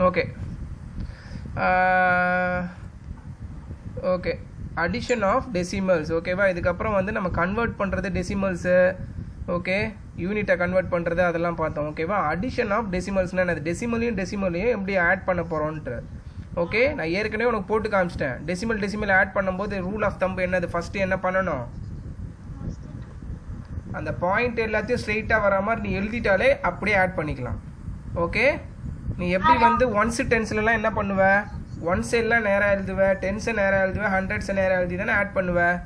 Okay okay addition of decimals ஓகேவா. இதுக்கப்புறம் வந்து நம்ம கன்வெர்ட் பண்ணுறது டெசிமல்ஸு ஓகே யூனிட்டை கன்வெர்ட் பண்ணுறது அதெல்லாம் பார்த்தோம் ஓகேவா. அடிஷன் ஆஃப் டெசிமல்ஸ்னால் என்னது, டெசிமலையும் எப்படி ஆட் பண்ண போகிறோன்ட்டு ஓகே. நான் ஏற்கனவே உனக்கு போட்டு காமிச்சிட்டேன். டெசிமல் ஆட் பண்ணும்போது ரூல் ஆஃப் தம்பு என்னது, ஃபஸ்ட்டு என்ன பண்ணணும், அந்த பாயிண்ட் எல்லாத்தையும் ஸ்ட்ரெயிட்டாக வர மாதிரி நீ எழுதிட்டாலே அப்படியே ஆட் பண்ணிக்கலாம் ஓகே. நீ எப்படி வந்து ஒன்ஸு டென்ஸ்லலாம் என்ன பண்ணுவ, ஒன்ஸ் எல்லாம் நேராக எழுதுவேன், டென்ஸை நேராக எழுதுவேன், ஹண்ட்ரட்ஸை நேராக எழுதி தானே ஆட் பண்ணுவேன்.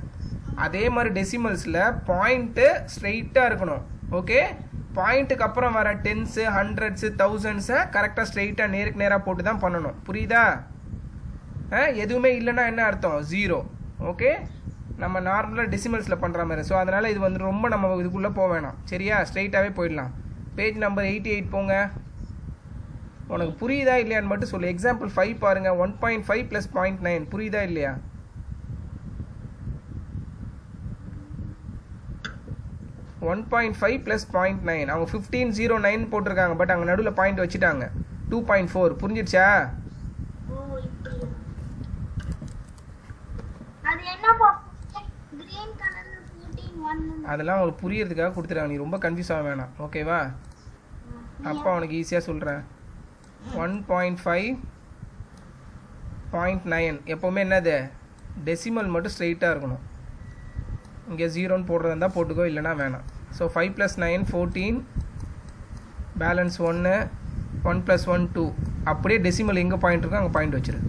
அதே மாதிரி டெசிமல்ஸில் பாயிண்ட்டு ஸ்ட்ரெயிட்டாக இருக்கணும் ஓகே. பாயிண்ட்டுக்கு அப்புறம் வர டென்ஸு ஹண்ட்ரட்ஸு தௌசண்ட்ஸை கரெக்டாக ஸ்ட்ரெயிட்டாக நேருக்கு நேராக போட்டு தான் பண்ணணும், புரியுதா. எதுவுமே இல்லைன்னா என்ன அர்த்தம், ஜீரோ ஓகே. நம்ம நார்மலாக டெசிமல்ஸில் பண்ணுற மாதிரி. ஸோ அதனால் இது வந்து ரொம்ப நம்ம இதுக்குள்ளே போக வேணாம் சரியா, ஸ்ட்ரெயிட்டாகவே போயிடலாம். பேஜ் நம்பர் 88 போங்க. உனக்கு புரியுதா இல்லையான்னு மட்டும் சொல்லு. எக்ஸாம்பிள் 5 பாருங்கள். 1.5 + 0.9 புரியுதா இல்லையா. ஒன் 1.5 + 0.9 அவங்க 1509 போட்டிருக்காங்க, பட் அங்கே நடுவில் பாயிண்ட் வச்சுட்டாங்க. 2.4 புரிஞ்சிடுச்சா. அதெல்லாம் அவங்களுக்கு புரியறதுக்காக கொடுத்துருக்காங்க, நீ ரொம்ப கன்ஃபியூஸ் ஆக வேணாம் ஓகேவா. அப்போ அவனுக்கு ஈஸியாக சொல்கிறேன். 1.5 0.9 எப்போவுமே என்னது, டெசிமல் மட்டும் ஸ்ட்ரெயிட்டாக இருக்கணும். இங்கே 0ன்னு போடுறதா இருந்தால் போட்டுக்கோ, இல்லைனா வேணாம். So 5 + 9 14, balance 1, 1 + 1 2. அப்படியே டெசிமல் எங்கே பாயிண்ட் இருக்கோ அங்கே பாயிண்ட் வச்சிரு.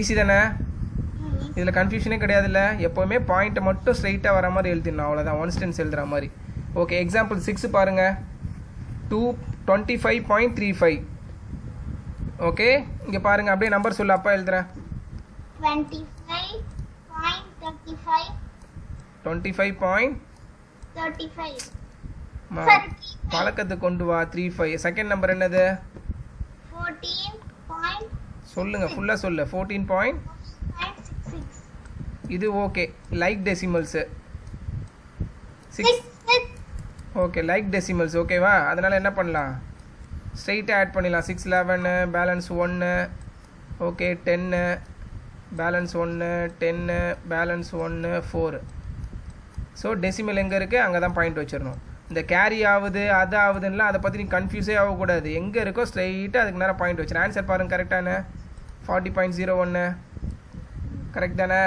ஈஸி தானே, இதில் கன்ஃபியூஷனே கிடையாதுல்ல. எப்போவுமே பாயிண்ட்டை மட்டும் ஸ்ட்ரெயிட்டாக வர மாதிரி எழுதிடணும், அவ்வளோதான். ஒன் ஸ்டென்ஸ் எழுதுகிற மாதிரி ஓகே. எக்ஸாம்பிள் 6 பாருங்கள். 25.35 ஓகே. இங்கே பாருங்கள், அப்படியே நம்பர் சொல்லு, அப்பா எழுதுறேன். 25.35 பழக்கத்துக்கு கொண்டு வா. 35 செகண்ட் நம்பர் என்னது, 14. சொல்லுங்க ஃபுல்லாக சொல்லு. 14. இது okay, like decimals 6 okay, like decimals ஓகேவா. அதனால் என்ன பண்ணலாம், ஸ்ட்ரெயிட்டாக ஆட் பண்ணிடலாம். 6 11, balance 1 okay, 10 balance 1 10 balance 1 4. So decimal எங்கே இருக்குது அங்கே தான் பாயிண்ட் வச்சிடணும். இந்த கேரி ஆகுது அது ஆகுதுன்னா அதை பற்றி நீ கன்ஃபியூஸே ஆகக்கூடாது. எங்கே இருக்கோ ஸ்ட்ரெயிட்டாக அதுக்கு நேரம் பாயிண்ட் வச்சிரு. ஆன்சர் பாருங்கள் கரெக்டான 40.01 கரெக்ட் தானே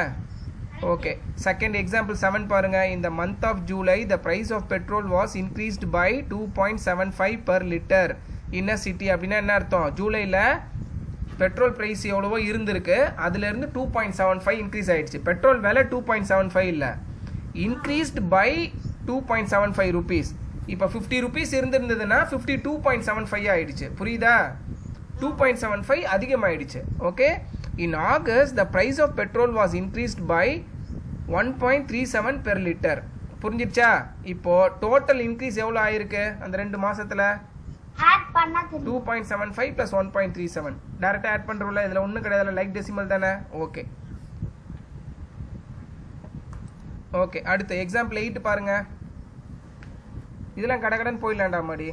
ஓகே. செகண்ட் எக்ஸாம்பிள் 7 பாருங்கள். இந்த month of July the price of petrol was increased by 2.75 per liter in a city. அப்படின்னா என்ன அர்த்தம், ஜூலையில் பெட்ரோல் ப்ரைஸ் எவ்வளவோ இருந்திருக்கு, அதுலேருந்து 2.75 இன்க்ரீஸ் ஆகிடுச்சு. பெட்ரோல் விலை 2.75 இல்லை, இன்க்ரீஸ்டு பை 2.75 rupees. இப்போ 50 rupees இருந்திருந்ததுன்னா 52.75 ஆகிடுச்சு, புரியுதா. 2.75 அதிகமாகிடுச்சு okay. In August the price of petrol was increased by 1.37 per liter. புரிஞ்சிடுச்சா. இப்போது டோட்டல் இன்க்ரீஸ் எவ்வளோ ஆயிருக்கு அந்த 2 மாதத்தில், 2.75 + 1.37. டேரெக்டாக ஆட் பண்ணுறோம்ல, இதில் ஒன்றும் கிடையாது, லைக் டெசிமல் தானே ஓகே. ஓகே அடுத்து எக்ஸாம்பிள் 8 பாருங்கள். இதெல்லாம் கடகடன் போயிடலாண்டா மாடி.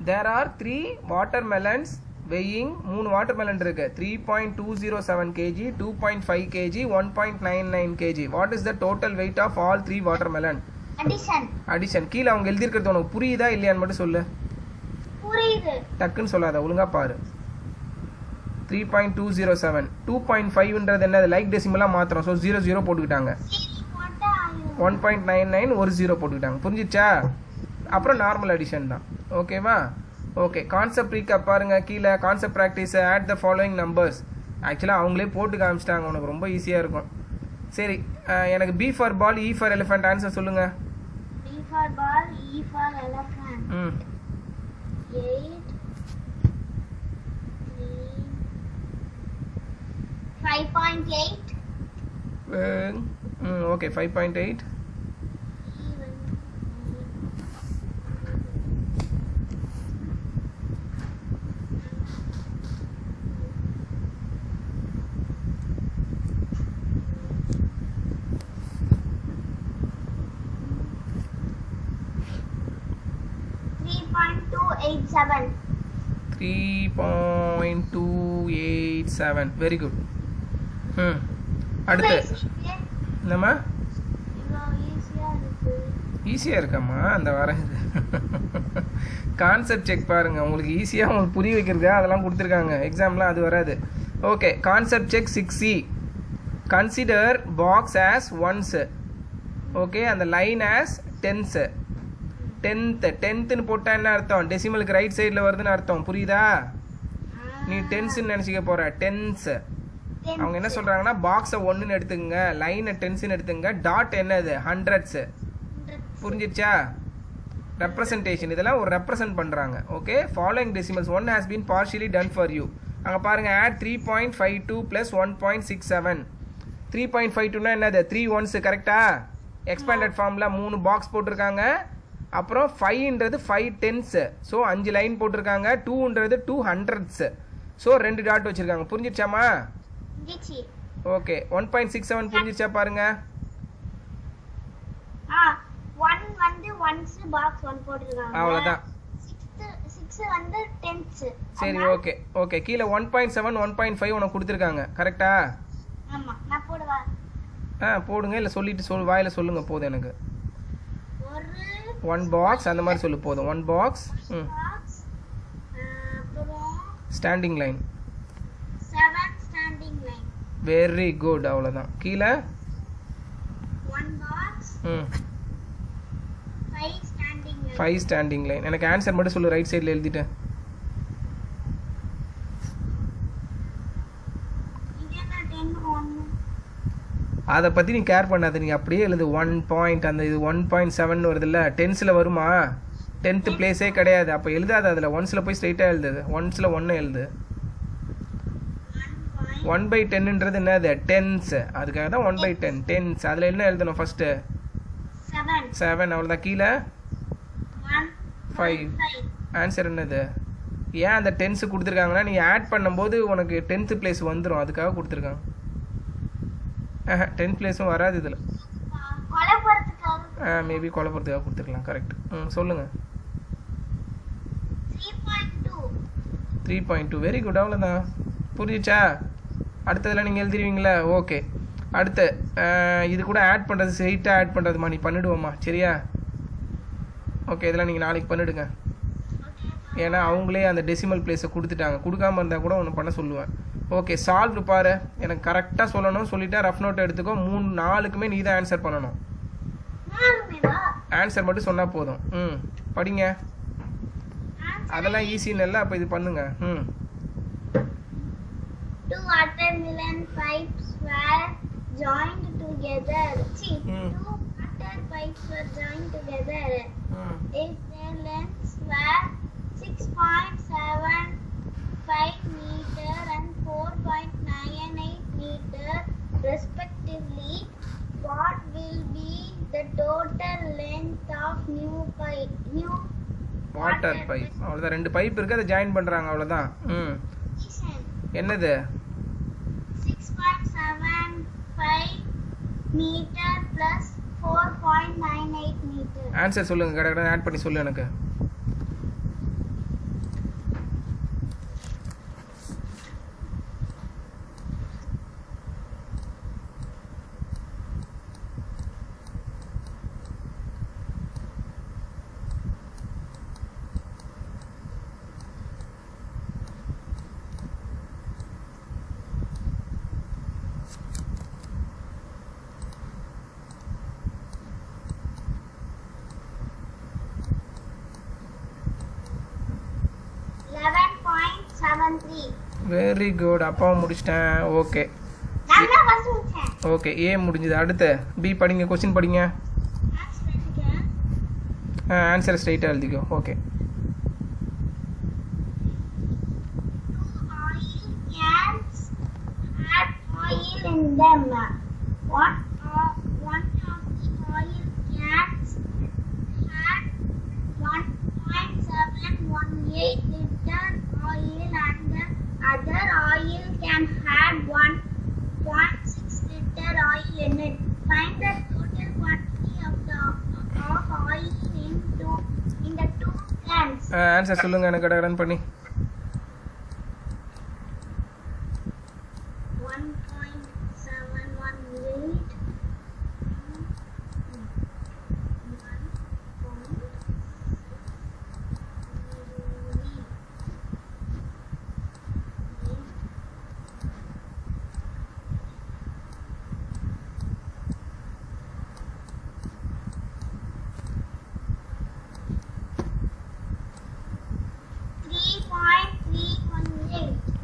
There are 3 watermelons weighing 3 watermelon இருக்கு. 3.207 kg, 2.5 kg, 1.99 kg. What is the total weight of all 3 watermelon? Addition கீழே அவங்க எழுதியிருக்கிறது உனக்கு புரியுதா இல்லையான்னு மட்டும் சொல்லு. புரியுது, டக்குன்னு சொல்லாத, ஒழுங்கா பாரு. 3.207 2.5ன்றது என்னது, லைக் டெசிமலாக மாத்திரம். ஸோ 0 போட்டுக்கிட்டாங்க. 1.99 ஒரு 0 போட்டுக்கிட்டாங்க, புரிஞ்சிச்சா. அப்புறம் நார்மல் அடிஷன் தான் ஓகேவா. ஓகே கான்செப்ட் ரீகேப் பாருங்கள் கீழே. Concept practice add the following numbers. ஆக்சுவலாக அவங்களே போட்டு காமிச்சிட்டாங்க, உனக்கு ரொம்ப ஈஸியாக இருக்கும். சரி எனக்கு B for ball E for elephant answer சொல்லுங்கள். B for ball, E for elephant. 8 3 5.8. Okay 5.8. 3.287 very good. அடுத்து என்னம்மா ஈஸியாக இருக்காம்மா அந்த வரேன். கான்செப்ட் செக் பாருங்கள், உங்களுக்கு ஈஸியாக உங்களுக்கு புரிய வைக்கிறதுக்கா அதெல்லாம் கொடுத்துருக்காங்க. எக்ஸாம்லாம் அது வராது. Okay, concept check 6C. Consider box as once. Okay, அந்த லைன் ஆஸ் டென்ஸு. டென்த்துன்னு போட்டால் என்ன அர்த்தம்? டெசிமலுக்கு ரைட் சைடில் வருதுன்னு அர்த்தம். புரியுதா? நீ டென்ஸுன்னு நினச்சிக்க போகிற. டென்ஸு அவங்க என்ன சொல்கிறாங்கன்னா பாக்ஸை 1ன்னு எடுத்துக்கங்க, லைனை டென்ஸுன்னு எடுத்துங்க, டாட் என்னது ஹண்ட்ரட்ஸு. புரிஞ்சிடுச்சா? ரெப்ரசன்டேஷன் இதெல்லாம் ஒரு ரெப்ரசன்ட் பண்ணுறாங்க. Okay, following decimals 1 has been partially done for you. அங்கே பாருங்கள், ஆட் 3.52 + 1.67. 3.52னா என்னது? 3 1s கரெக்டா? எக்ஸ்பேண்டட் ஃபார்மில் 3 பாக்ஸ் போட்டிருக்காங்க. அப்புறம் 5ன்றது 5 10s. ஸோ 5 லைன் போட்டிருக்காங்க. 2ன்றது 2 hundreds. ஸோ 2 டாட் வச்சுருக்காங்க. புரிஞ்சிடுச்சாமா? ஓகே, 1.67 புரிஞ்சிடுச்சா பாருங்க. 1 வந்து ஒன்ஸ் பாக்ஸ் 1 போட்டுருக்காங்க. அவ்வளவுதான். 6 வந்து 10s. சரி, ஓகே ஓகே. கீழ 1.7 1.5 உனக்கு கொடுத்துருக்காங்க. கரெக்டா? ஆமா, நான் போடுவா. போடுங்க, இல்ல சொல்லிட்டு வாயில சொல்லுங்க போதும் எனக்கு. ஒரு 1 பாக்ஸ் அந்த மாதிரி சொல்லு போதும். 1 பாக்ஸ். பாக்ஸ் அப்புறம் standing line. 7 standing line. Very good. அவ்வளவுதான். கீழ 1 box 5 standing line. 5 standing line. எனக்கு ஆன்சர் மட்டும் சொல்லு, ரைட் சைடுல எழுதிட்டேன். அதை பற்றி நீ கேர் பண்ணாத, நீ அப்படியே எழுது. 1 பாயிண்ட் அந்த இது 1.7 வருதுல்ல, டென்ஸில் வருமா? 10th பிளேஸே கிடையாது. அப்போ எழுதாது, அதில் ஒன்ஸில் போய் ஸ்ட்ரைட்டாக எழுது. ஒன்ஸில் 1 எழுது. 1/10ன்றது என்னது? டென்ஸ். அதுக்காக தான் 1/10 டென்ஸ். அதில் என்ன எழுதணும் ஃபஸ்ட்டு? 7. அவ்வளோதான். கீழே 5. ஆன்சர் என்னது? ஏன் அந்த டென்ஸு கொடுத்துருக்காங்கன்னா நீ ஆட் பண்ணும்போது உனக்கு 10th பிளேஸ் வந்துடும், அதுக்காக கொடுத்துருக்காங்க. 10th பிளேஸும் வராது இதில். மேபி குழப்பறதுக்காக கொடுத்துருக்கலாம். கரெக்ட். சொல்லுங்கள். 3.2 வெரி குட். அவ்வளோதான். புரிஞ்சிச்சா? அடுத்ததில் நீங்கள் எழுதிருவீங்களா? ஓகே. அடுத்து இது கூட ஆட் பண்ணுறது, ஸ்ட்ரெயிட்டாக ஆட் பண்ணுறதுமா நீ பண்ணிவிடுவோம்மா, சரியா? ஓகே, இதெல்லாம் நீங்கள் நாளைக்கு பண்ணிவிடுங்க. ஏன்னா அவங்களே அந்த டெசிமல் பிளேஸை கொடுத்துட்டாங்க. கொடுக்காமல் இருந்தால் கூட ஒன்று பண்ண சொல்லுவேன். ஓகே, சால்வ் பாரு. எனக்கு கரெக்டாக சொல்லணும். சொல்லிட்டா ரஃப் நோட் எடுத்துக்கோ. 3-4க்குமே நீ தான் ஆன்சர் பண்ணணும். ஆன்சர் மட்டும் சொன்னால் போதும். படிங்க. அதெல்லாம் ஈஸின்னு இல்லை. அப்போ இது பண்ணுங்க. 2 watermelon pipes were joined together. 2 water pipes were joined together. If their lengths were 6.75 meter and 4.98 meter respectively, what will be the total length of new water pipe? அவ்வளோதான். 2 பைப் இருக்குது, அதை ஜாயின் பண்ணுறாங்க. அவ்வளோதான். என்னது? 6.75 meter plus 4.98 meter. ஆன்சர் சொல்லுங்க. கடை add பண்ணி சொல்லு எனக்கு. Very good. அப்பாவும் முடிச்சிட்டேன். Okay okay. ஏ முடிஞ்சது. அடுத்து பி படிங்க. கொஸ்டின் படிங்க. ஆன்சர் ஸ்ட்ரைட்டாக எழுதிக்கோ. Okay. Other oil can have 1.6 liter oil in it. Find the total quantity of oil in the two cans. Answer சொல்லுங்க எனக்கு. கடகடன் பண்ணி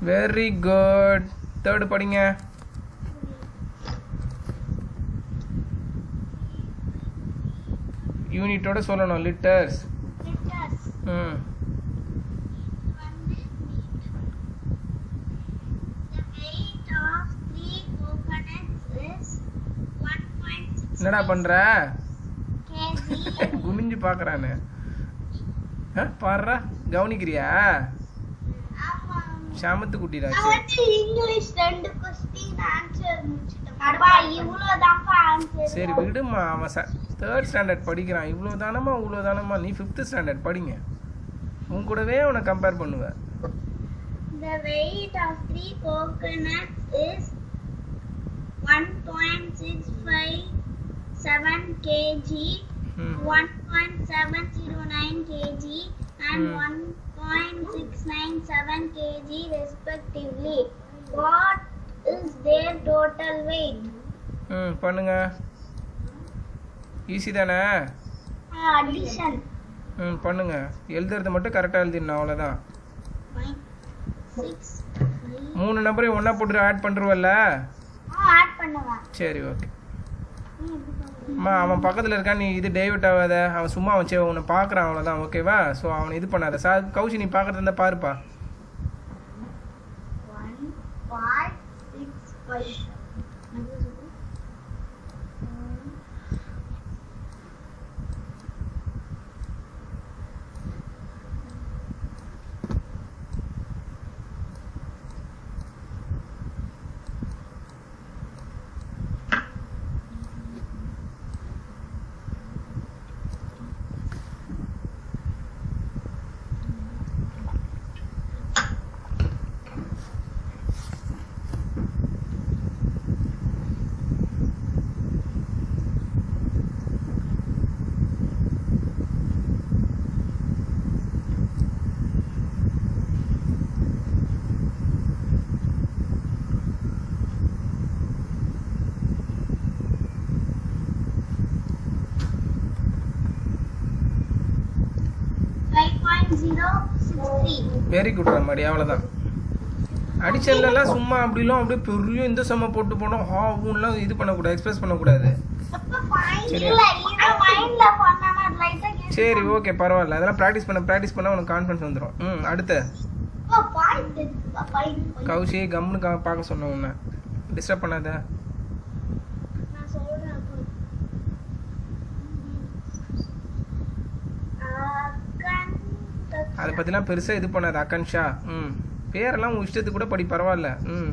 வெரி குட். தேர்டு படிங்க. யூனிட்டோட சொல்லணும் லிட்டர்ஸ். Liters. ம் The weight of 3 coconuts is 1.6 என்னடா பண்ற? kg. குனிஞ்சு பார்க்கறானே. பாருடா, கவனிக்கிறியா? ஆமா. சாமத்து குட்டிடா. நான் வந்து இங்கிலீஷ் 2 क्वेश्चन ஆன்சர் முடிச்சிட்டேன். அப்பா இவ்வளவுதான்ப்பா ஆன்சர். சரி விடுமா, அவன் தேர்ட் ஸ்டாண்டர்ட் படிக்கிறான். இவ்வளோதானம்மா நீ ஃபிஃப்த் ஸ்டாண்டர்ட் படிங்க. உன் கூடவே அவனை கம்பேர் பண்ணுவேன். The weight of 3 coconuts is 1.657 kg, ம் 1.709 kg and Hmm. 1.697 kg respectively. What is their total weight? ம் பண்ணுங்க. ஈஸி தானே? Addition. ம் பண்ணுங்க. எழுதுறது மட்டும் கரெக்டாக எழுதிடணும், அவ்வளோதான். 6 3 நம்பரையும் ஒன்றா போட்டு ஆட் பண்ணுருவல்ல? ஆட் பண்ணுவேன். சரி ஓகே. அம்மா அவன் பக்கத்தில் இருக்கான், நீ இது டைவர்ட் ஆகாத. அவன் சும்மா வச்சு உன்னை பார்க்குறான், அவ்வளோதான். ஓகேவா? ஸோ அவனை இது பண்ணாத. கௌஷி நீ பார்க்குறது இருந்தால் பாருப்பா. 1 5 6 5. வெரி குட் ரம்மாடி, அவ்வளோதான். அடிஷன்லாம் சும்மா அப்படிலாம் அப்படியே பெரிய இந்த சம்ம போட்டு போனோம் ஹாவுன்லாம் இது பண்ணக்கூடாது, எக்ஸ்பிரஸ் பண்ணக்கூடாது. சரி ஓகே பரவாயில்ல, அதெல்லாம் ப்ராக்டிஸ் பண்ண உனக்கு கான்ஃபிடன்ஸ் வந்துடும். ம் அடுத்து கௌஷி கம்னு பார்க்க சொன்னேன், உன்னை டிஸ்டர்ப் பண்ணாத. அதை பற்றிலாம் பெருசாக இது பண்ணாது அக்கன்ஷா. ம் பேரெல்லாம் உன் இஷ்டத்துக்கு கூட படி, பரவாயில்ல. ம்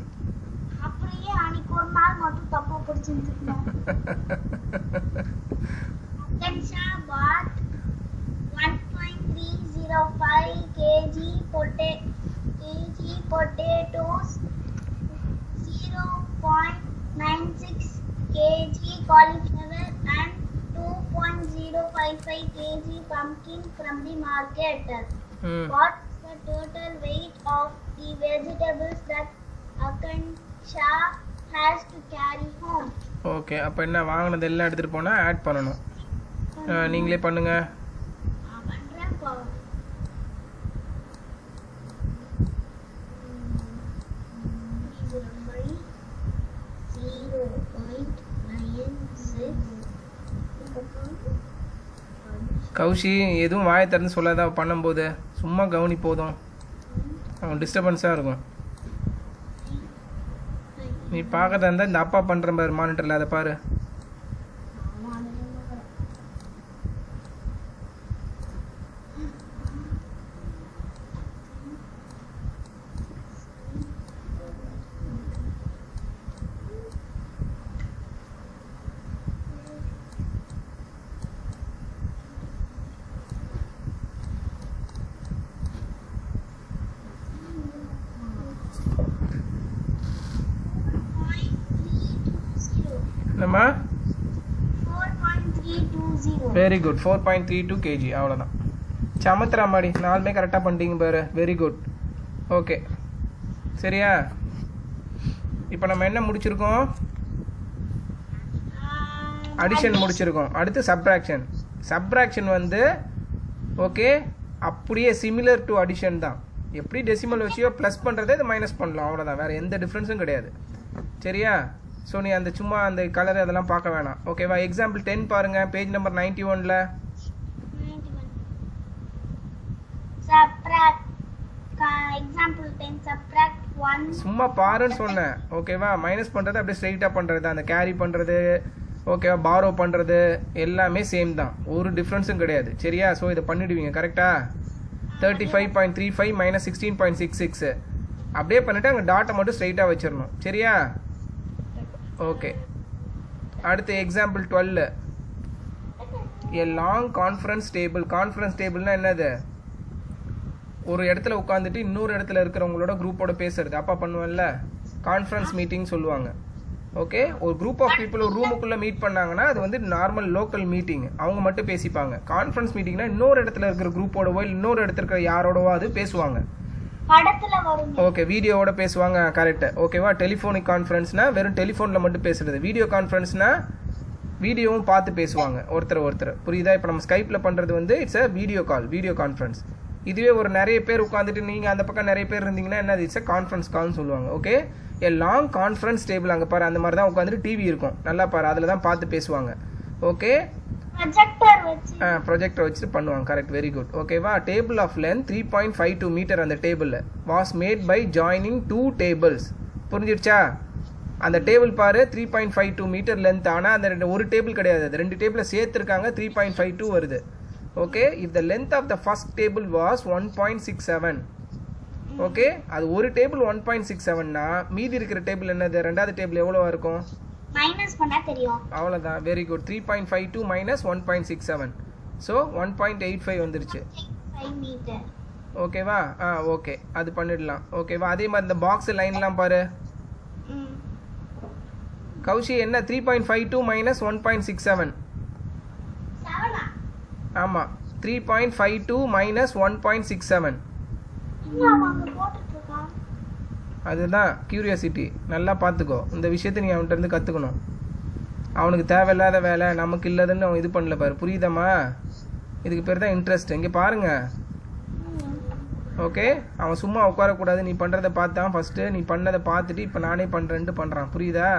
அப்படியே அன்னைக்கு ஒரு நாள் மட்டும் தப்பா படிச்சிருந்தேன். Akanksha bought 1.305 kg potatoes, 0.96 kg cauliflower and 2.055 kg pumpkin from the market. ம் What is the total weight of the vegetables that Akansha has to carry home? Okay. அப்போ என்ன, வாங்கினது எல்லாம் எடுத்துகிட்டு போனால் ஆட் பண்ணணும். நீங்களே பண்ணுங்க. பண்றேன் பா. கௌஷி எதுவும் வாயை திறந்து சொல்லாத பண்ணும்போது, சும்மா கவனி போதும். அவன் டிஸ்டர்பன்ஸாக இருக்கும். நீ பார்க்கறதா இருந்தால் இந்த அப்பா பண்ணுற பாரு மானிட்டரில், அதை பாரு. என்னம்மா? 4.320. Very good. 4.32 kg, அவ்வளோதான். சமத்ரா மாடி, நாலுமே கரெக்டாக பண்ணிட்டீங்க பாரு. Very good. ஓகே சரியா? இப்போ நம்ம என்ன முடிச்சிருக்கோம்? அடிஷன் முடிச்சிருக்கோம். அடுத்து சப்ராக்ஷன். சப்ராக்ஷன் வந்து ஓகே அப்படியே சிமிலர் டு அடிஷன் தான். எப்படி டெசிமல் வச்சியோ ப்ளஸ் பண்ணுறதே இது மைனஸ் பண்ணலாம், அவ்வளோதான். வேறு எந்த டிஃப்ரென்ஸும் கிடையாது. சரியா? ஸோ நீ அந்த சும்மா அந்த கலர் அதெல்லாம் பார்க்க வேணாம். ஓகேவா? எக்ஸாம்பிள் 10 பாருங்கள், page number 91ல். Subtract. Example 10. Subtract 1. சும்மா பாருன்னு சொன்னேன். ஓகேவா? மைனஸ் பண்ணுறது அப்படியே ஸ்ட்ரைட்டாக பண்ணுறது, அந்த கேரி பண்ணுறது, ஓகேவா, பாரோ பண்ணுறது எல்லாமே சேம் தான், ஒரு டிஃப்ரென்ஸும் கிடையாது. சரியா? ஸோ இதை பண்ணிடுவீங்க கரெக்டா? 35.35 மைனஸ் 16.66 அப்படியே பண்ணிவிட்டு அங்கே டாட்டை மட்டும் ஸ்ட்ரைட்டாக வச்சிடணும். சரியா? ஓகே. அடுத்து example 12. A long conference table. Conference டேபிள்னா என்னது? ஒரு இடத்துல உட்காந்துட்டு இன்னொரு இடத்துல இருக்கிறவங்களோட குரூப்போட பேசுறது. அப்பா பண்ணுவேன்ல, கான்ஃபரன்ஸ் மீட்டிங் சொல்லுவாங்க. ஓகே, ஒரு குரூப் ஆஃப் பீப்புள் ஒரு ரூமுக்குள்ளே மீட் பண்ணாங்கன்னா அது வந்து நார்மல் லோக்கல் மீட்டிங், அவங்க மட்டும் பேசிப்பாங்க. கான்ஃபரன்ஸ் மீட்டிங்னா இன்னொரு இடத்துல இருக்கிற குரூப்போடவோ இல்லை இன்னொரு இடத்துல இருக்கிற யாரோடவோ அது பேசுவாங்க. ஓகே, வீடியோவோட பேசுவாங்க. கரெக்ட். ஓகேவா? டெலிஃபோனிக் கான்ஃபரன்ஸ்னா வெறும் டெலிஃபோனில் மட்டும் பேசுறது. வீடியோ கான்ஃபரன்ஸ்னா வீடியோவும் பார்த்து பேசுவாங்க ஒருத்தர். புரியுதா? இப்போ நம்ம ஸ்கைப்பில் பண்ணுறது வந்து it's a video call, video conference. இதுவே ஒரு நிறைய பேர் உட்காந்துட்டு நீங்கள் அந்த பக்கம் நிறைய பேர் இருந்தீங்கன்னா என்னது? இட்ஸ் அ கான்ஃபரன்ஸ் கால்னு சொல்லுவாங்க. ஓகே, எ லாங் கான்ஃபரன்ஸ் டேபிள். அங்கே பாரு, அந்த மாதிரி தான் உட்காந்துட்டு டிவி இருக்கும், நல்லா பாரு, அதில் தான் பார்த்து பேசுவாங்க. ஓகே, ப்ரொஜெக்டர் வச்சுட்டு பண்ணுவாங்க. Correct, very good. ஓகேவா? டேபிள் ஆஃப் லென்த் 3.52 மீட்டர் அந்த டேபிளில் was made by joining 2 tables. புரிஞ்சிடுச்சா? அந்த டேபிள் பாரு 3.52 மீட்டர் லென்த். ஆனால் அந்த ஒரு டேபிள் கிடையாது, அது 2 டேபிளில் சேர்த்துருக்காங்க, 3.52 வருது. Okay, if the length of the first table was 1.67. Okay, அது ஒரு டேபிள் 1.67னா மீதி இருக்கிற டேபிள் என்னது? ரெண்டாவது டேபிள் எவ்வளோவா இருக்கும்? மைனஸ் பண்ணா தெரியும். அவ்வளோதான், வெரி குட். 3.52 மைனஸ் 1.67, ஸோ 1.85 வந்துருச்சு. ஓகேவா? ஓகே, அது பண்ணிடலாம். ஓகேவா? அதே மாதிரி இந்த பாக்ஸ் லைன்லாம் பாரு கௌஷி, என்ன 3.52 மைனஸ் 1.67? ஆமாம், 3.52 மைனஸ் 1.67. அதுதான் கியூரியாசிட்டி. நல்லா பார்த்துக்கோ, இந்த விஷயத்தை நீ அவன்கிட்ட இருந்து கற்றுக்கணும். அவனுக்கு தேவையில்லாத வேலை, நமக்கு இல்லதுன்னு அவன் இது பண்ணல பாரு. புரியுதாம்மா? இதுக்கு பேர் தான் இன்ட்ரெஸ்ட். இங்கே பாருங்க. ஓகே, அவன் சும்மா உட்காரக்கூடாது, நீ பண்ணுறதை பார்த்தான் ஃபஸ்ட்டு, நீ பண்ணதை பார்த்துட்டு இப்போ நானே பண்ணுறேன்ட்டு பண்ணுறான். புரியுதா?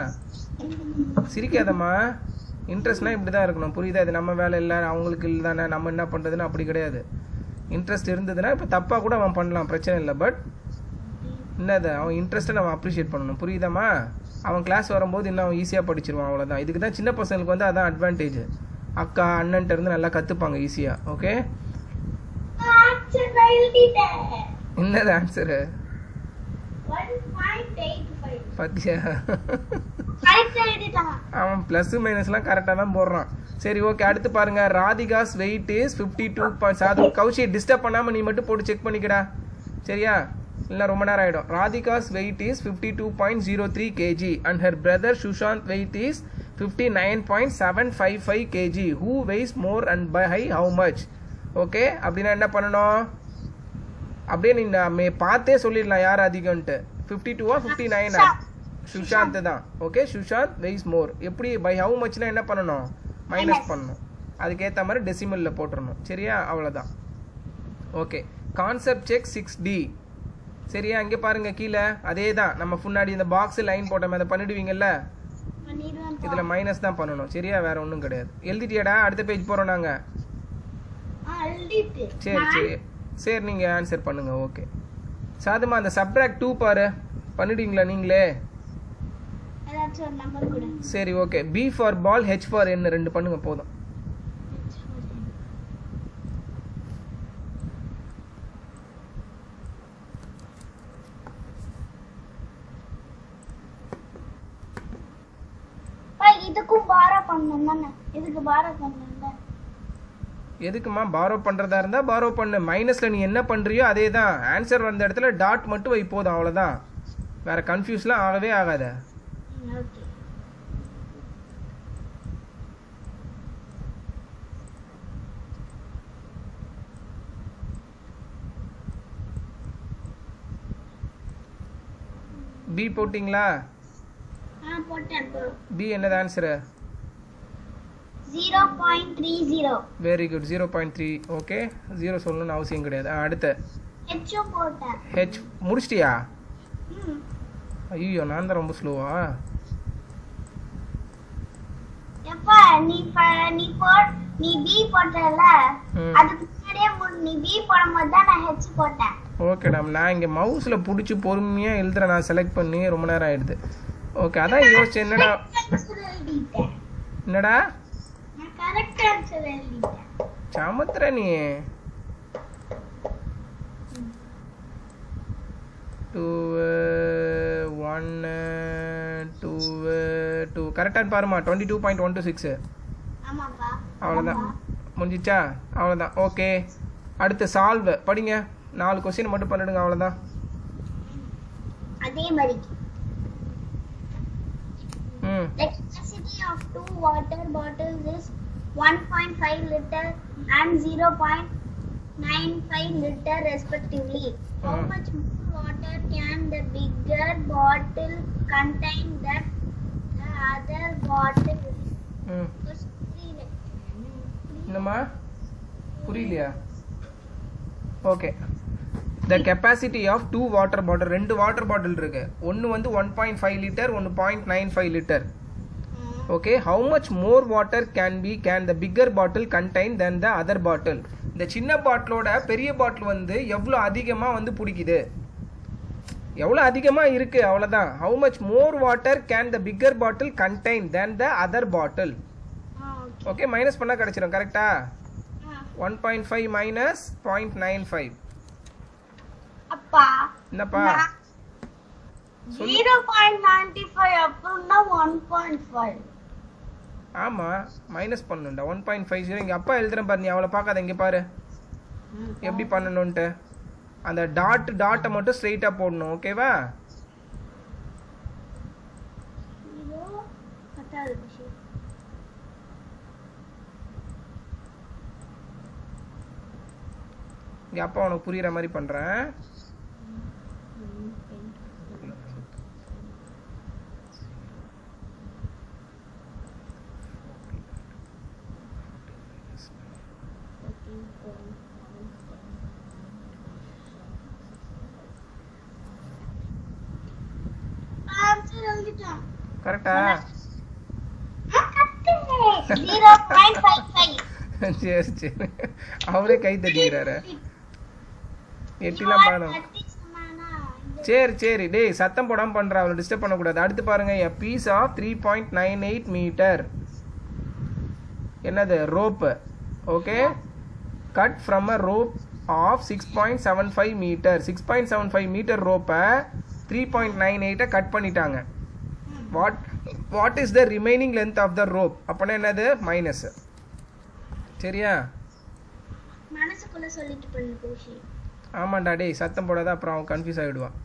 சிரிக்காதம்மா. இன்ட்ரெஸ்ட்னா இப்படி தான் இருக்கணும். புரியுதா? இது நம்ம வேலை இல்லை, அவங்களுக்கு இல்லை தானே, நம்ம என்ன பண்ணுறதுன்னு அப்படி கிடையாது. இன்ட்ரெஸ்ட் இருந்ததுன்னா இப்போ தப்பாக கூட அவன் பண்ணலாம், பிரச்சனை இல்லை. பட் என்னது, அவன் இன்ட்ரெஸ்ட்டை நம்ம அப்ரிஷியேட் பண்ணணும். புரியுதாம்மா? அவன் கிளாஸ் வரும்போது இன்னும் அவன் ஈஸியாக படிச்சிருவான், அவ்வளோதான். இதுக்கு தான் சின்ன பசங்களுக்கு வந்து அதான் அட்வான்டேஜ். அக்கா அண்ணன்ட்ட இருந்து நல்லா கற்றுப்பாங்க ஈஸியாக. ஓகே, என்னது ஆன்சரு? பத்தியா? அவன் ப்ளஸ் மைனஸ்லாம் கரெக்டாக தான் போடுறான். சரி, ஓகே. அடுத்து பாருங்க, Radhika's weight is 52. Kaushi disturb பண்ணாமல் நீ மட்டும் போட்டு செக் பண்ணிக்கடா, சரியா? இல்லை ரொம்ப நேரம் ஆகிடும். Radhika's weight is 52.03 kg and her brother Sushant weight is 59.755 kg. Who weighs more and by how much? Okay, அப்படின்னா என்ன பண்ணணும்? அப்படியே நீ பார்த்தே சொல்லிடலாம் யார் அதிகம்ன்ட்டு. 52 59 சுஷாந்த் தான். ஓகே, சுஷாந்த் வெய்ஸ் மோர். எப்படி பை ஹவு மச்னா என்ன பண்ணணும்? மைனஸ் பண்ணணும். அதுக்கேற்ற மாதிரி டெசிமலில் போட்டுடணும். சரியா? அவ்வளோதான். Okay, concept check 6D. சரியா? இங்கே பாருங்கள் கீழே அதே தான், நம்ம முன்னாடி இந்த பாக்ஸு லைன் போட்டோம், அதை பண்ணிடுவீங்கல்ல, இதில் மைனஸ் தான் பண்ணணும். சரியா? வேற ஒன்றும் கிடையாது. எழுதிட்டியாடா? அடுத்த பேஜ் போகிறோம் நாங்கள். சரி சரி சரி, நீங்கள் ஆன்சர் பண்ணுங்கள். ஓகே, சாதுமா அந்த சப்ட்ராக்ட் 2 பாரு, பண்ணிடுவீங்களா நீங்களே? சரி, okay. B for ball, H for N, 2 பண்ணுங்க போதும். இதுக்கும் பாரோ பண்ணனும் தானே? இதுக்கு பாரோ பண்ணனும். எதுக்குமா பாரோ பண்றதா இருந்தா பாரோ பண்ணு. மைனஸ்ல நீ என்ன பண்றியோ அதே தான். ஆன்சர் வந்த இடத்துல டாட் மட்டும் வை, போதும், அவ்வளவுதான். வேற கன்ஃபியூஸ்லாம் ஆகவே ஆகாத. ஓகே, பி போட்டிங்களா? போட்டேன் ப்ரோ. பி என்னது ஆன்சர்? 0.30. Very good, 0.3. ஓகே, 0 சொல்லணும்னு அவசியம் கிடையாது. அடுத்து ஹெச்சும் போட்டேன். ஹெச் முடிச்சிட்டியா? ம். ஐயோ நான் தான் ரொம்ப ஸ்லோவா. எப்பா நீ பி போட்டல, ம். அதுக்கு முன்னாடியே நீ பி போடும்போது தான் நான் ஹெச் போட்டேன். ஓகேடா, நான் இங்கே மவுஸில் பிடிச்சி பொறுமையாக எழுதுறேன். நான் செலக்ட் பண்ணி ரொம்ப நேரம் ஆயிடுது. ஓகே, அதான் யோசிச்சேன். என்னடா என்னடா நான் கரெக்ட் ஆன்சர் எழுதிட்டேன். சமத்துற நீ. 2 1 2 2 கரெக்டாக பாருமா. 22.126. ஆமாப்பா. அவ்வளோதான், முடிஞ்சிச்சா? அவ்வளோதான். ஓகே, அடுத்து சால்வ் படிங்க. 4 கொஸ்டின் மட்டும் பண்ணிடுங்க, அவ்வளோதான். அதே மாதிரி ம் the capacity of 2 water bottles is 1.5 liter and 0.95 liter respectively. How Mm. much more water can the bigger bottle contain than the other bottle? ம் என்னம்மா புரியலையா? Okay, the capacity of 2 water bottle, 2 water bottle இருக்கு. ஒன்று வந்து 1.5 litre, ஒன்று 0.95 litre. Okay, how much more water can the bigger bottle contain then the other bottle? இந்த சின்ன பாட்டிலோட பெரிய பாட்டில் வந்து எவ்வளோ அதிகமாக வந்து பிடிக்குது, எவ்வளோ அதிகமாக இருக்குது, அவ்வளோதான். How much more water can the bigger bottle contain then the other bottle? Okay, minus பண்ணால் கிடச்சிடும். கரெக்டா? 1.5 மைனஸ் 0.95. அப்பா என்னப்பா 0.95 அப்படின்னா 1.5. ஆமாம், மைனஸ் பண்ணணும்டா. 1.50 இங்கே அப்பா எழுதுறேன் பாரு. நீ அவளை பார்க்காத, இங்கே பாரு எப்படி பண்ணணுன்ட்டு. அந்த டாட்டை மட்டும் ஸ்ட்ரெயிட்டாக போடணும். ஓகேவா? இங்கே அப்பா உனக்கு புரியுற மாதிரி பண்ணுறேன். கரெக்டா? 0.55. சரி சரி, அவரே கை தட்டிக்கிறாரு. எட்டிலாம் பாடம். சரி சரி, டேய் சத்தம் போடாமல் பண்ணுற, அவளை டிஸ்டர்ப் பண்ணக்கூடாது. அடுத்து பாருங்க, எ பீஸ் ஆஃப் 3.98 மீட்டர். என்னது? Rope. Okay, cut from a rope of 6.75 metre. 6.75 metre ரோப்பை 3.98 கட் பண்ணிட்டாங்க. What is the remaining length of the rope? அப்படின்னா என்னது? மைனஸ். சரியா? மனசுக்குள்ள சொல்லிட்டு பண்ணு கோஷி. ஆமாண்டா, டேய் சத்தம் போடாத, அப்புறம் அவன் கன்ஃபியூஸ் ஆகிடுவான்.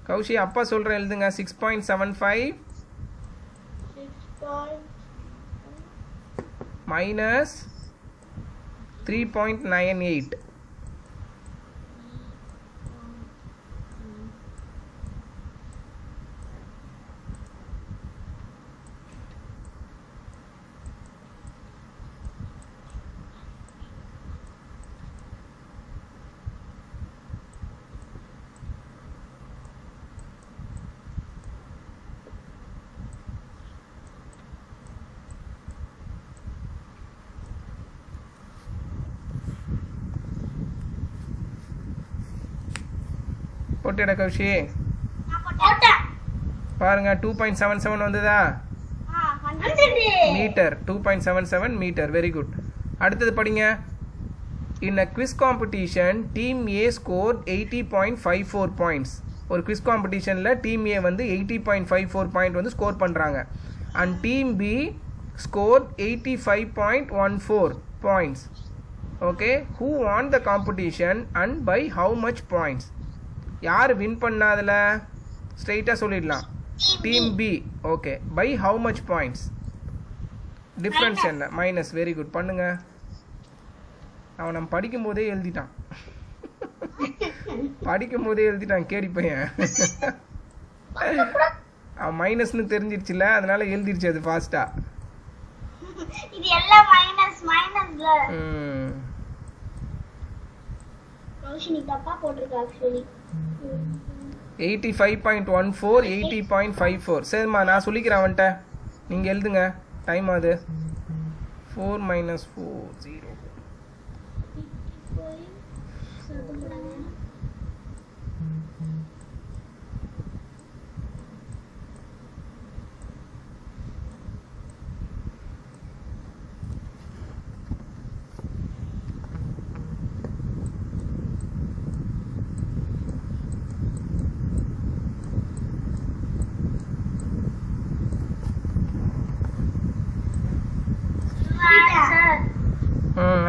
கௌஷி அப்பா சொல்கிறேன் எழுதுங்க. 6.75 மைனஸ் 3.98. போட்டுடா கௌஷி. பாருங்க 2.77 வந்ததா? மீட்டர். 2.77 மீட்டர். Very good. அடுத்தது படிங்க. In a quiz competition team A score 80.54 points. ஒரு குவிஸ் காம்படிஷனில் டீம் ஏ வந்து 80.54 பாயிண்ட் வந்து ஸ்கோர் பண்ணுறாங்க. And team B score 85.14 points. Okay, who won the competition and by how much points? யார் win பண்ணாதில்? ஸ்ட்ரெயிட்டாக சொல்லிடலாம், team B. Okay, by how much points? Difference என்ன? மைனஸ். வெரி குட், பண்ணுங்க. அவன் நம்ம படிக்கும் போதே எழுதிட்டான். படிக்கும் போதே எழுதிட்டான் கேடி பையன். அவன் மைனஸ்னு தெரிஞ்சிருச்சுல, அதனால எழுதிருச்சு அது ஃபாஸ்டா. இது எல்லாம் மைனஸ்ல ரோஷினி தப்பா போட்டிருக்கா ஆக்சுவலி 85.14 80.54 சரிம்மா நான் சொல்லிக்கிறேன் அவன்கிட்ட நீங்கள் எழுதுங்க டைம் ஆகுது 4 minus 4 0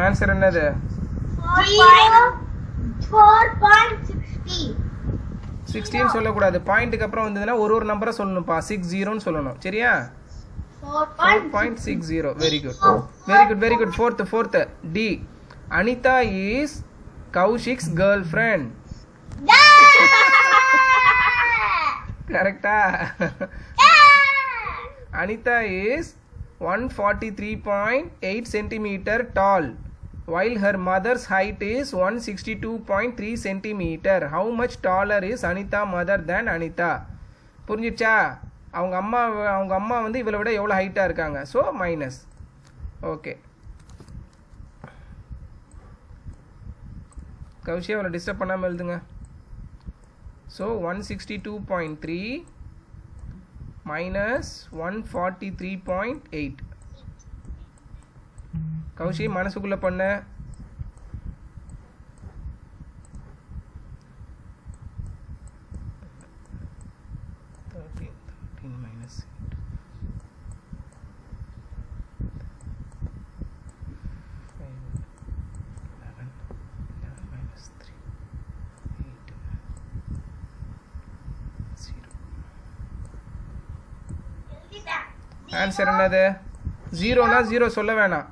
ஆன்சர் என்னது 4.60 16 சொல்லக்கூடாது பாயிண்ட்டுக்கு அப்புறம் வந்ததுன்னா ஒரு நம்பரை சொல்லணும்ப்பா 60 சொல்லணும் சரியா 4.60 very good fourth D Anita is Kaushik's girlfriend கரெக்டா Anita is 143.8 centimeter tall while her mother's height is 162.3 centimeter. How much taller is Anita mother than Anita? புரிஞ்சிச்சா அவங்க அம்மா வந்து இவளை விட எவ்வளோ ஹைட்டாக இருக்காங்க ஸோ மைனஸ் ஓகே கௌஷியா அவளை டிஸ்டர்ப் பண்ணாமல் எழுதுங்க ஸோ 162.3 minus 143.8 கௌஷி மனசுக்குள்ள பண்ண ஆன்சர் என்னது 0னா 0 சொல்ல வேணாம்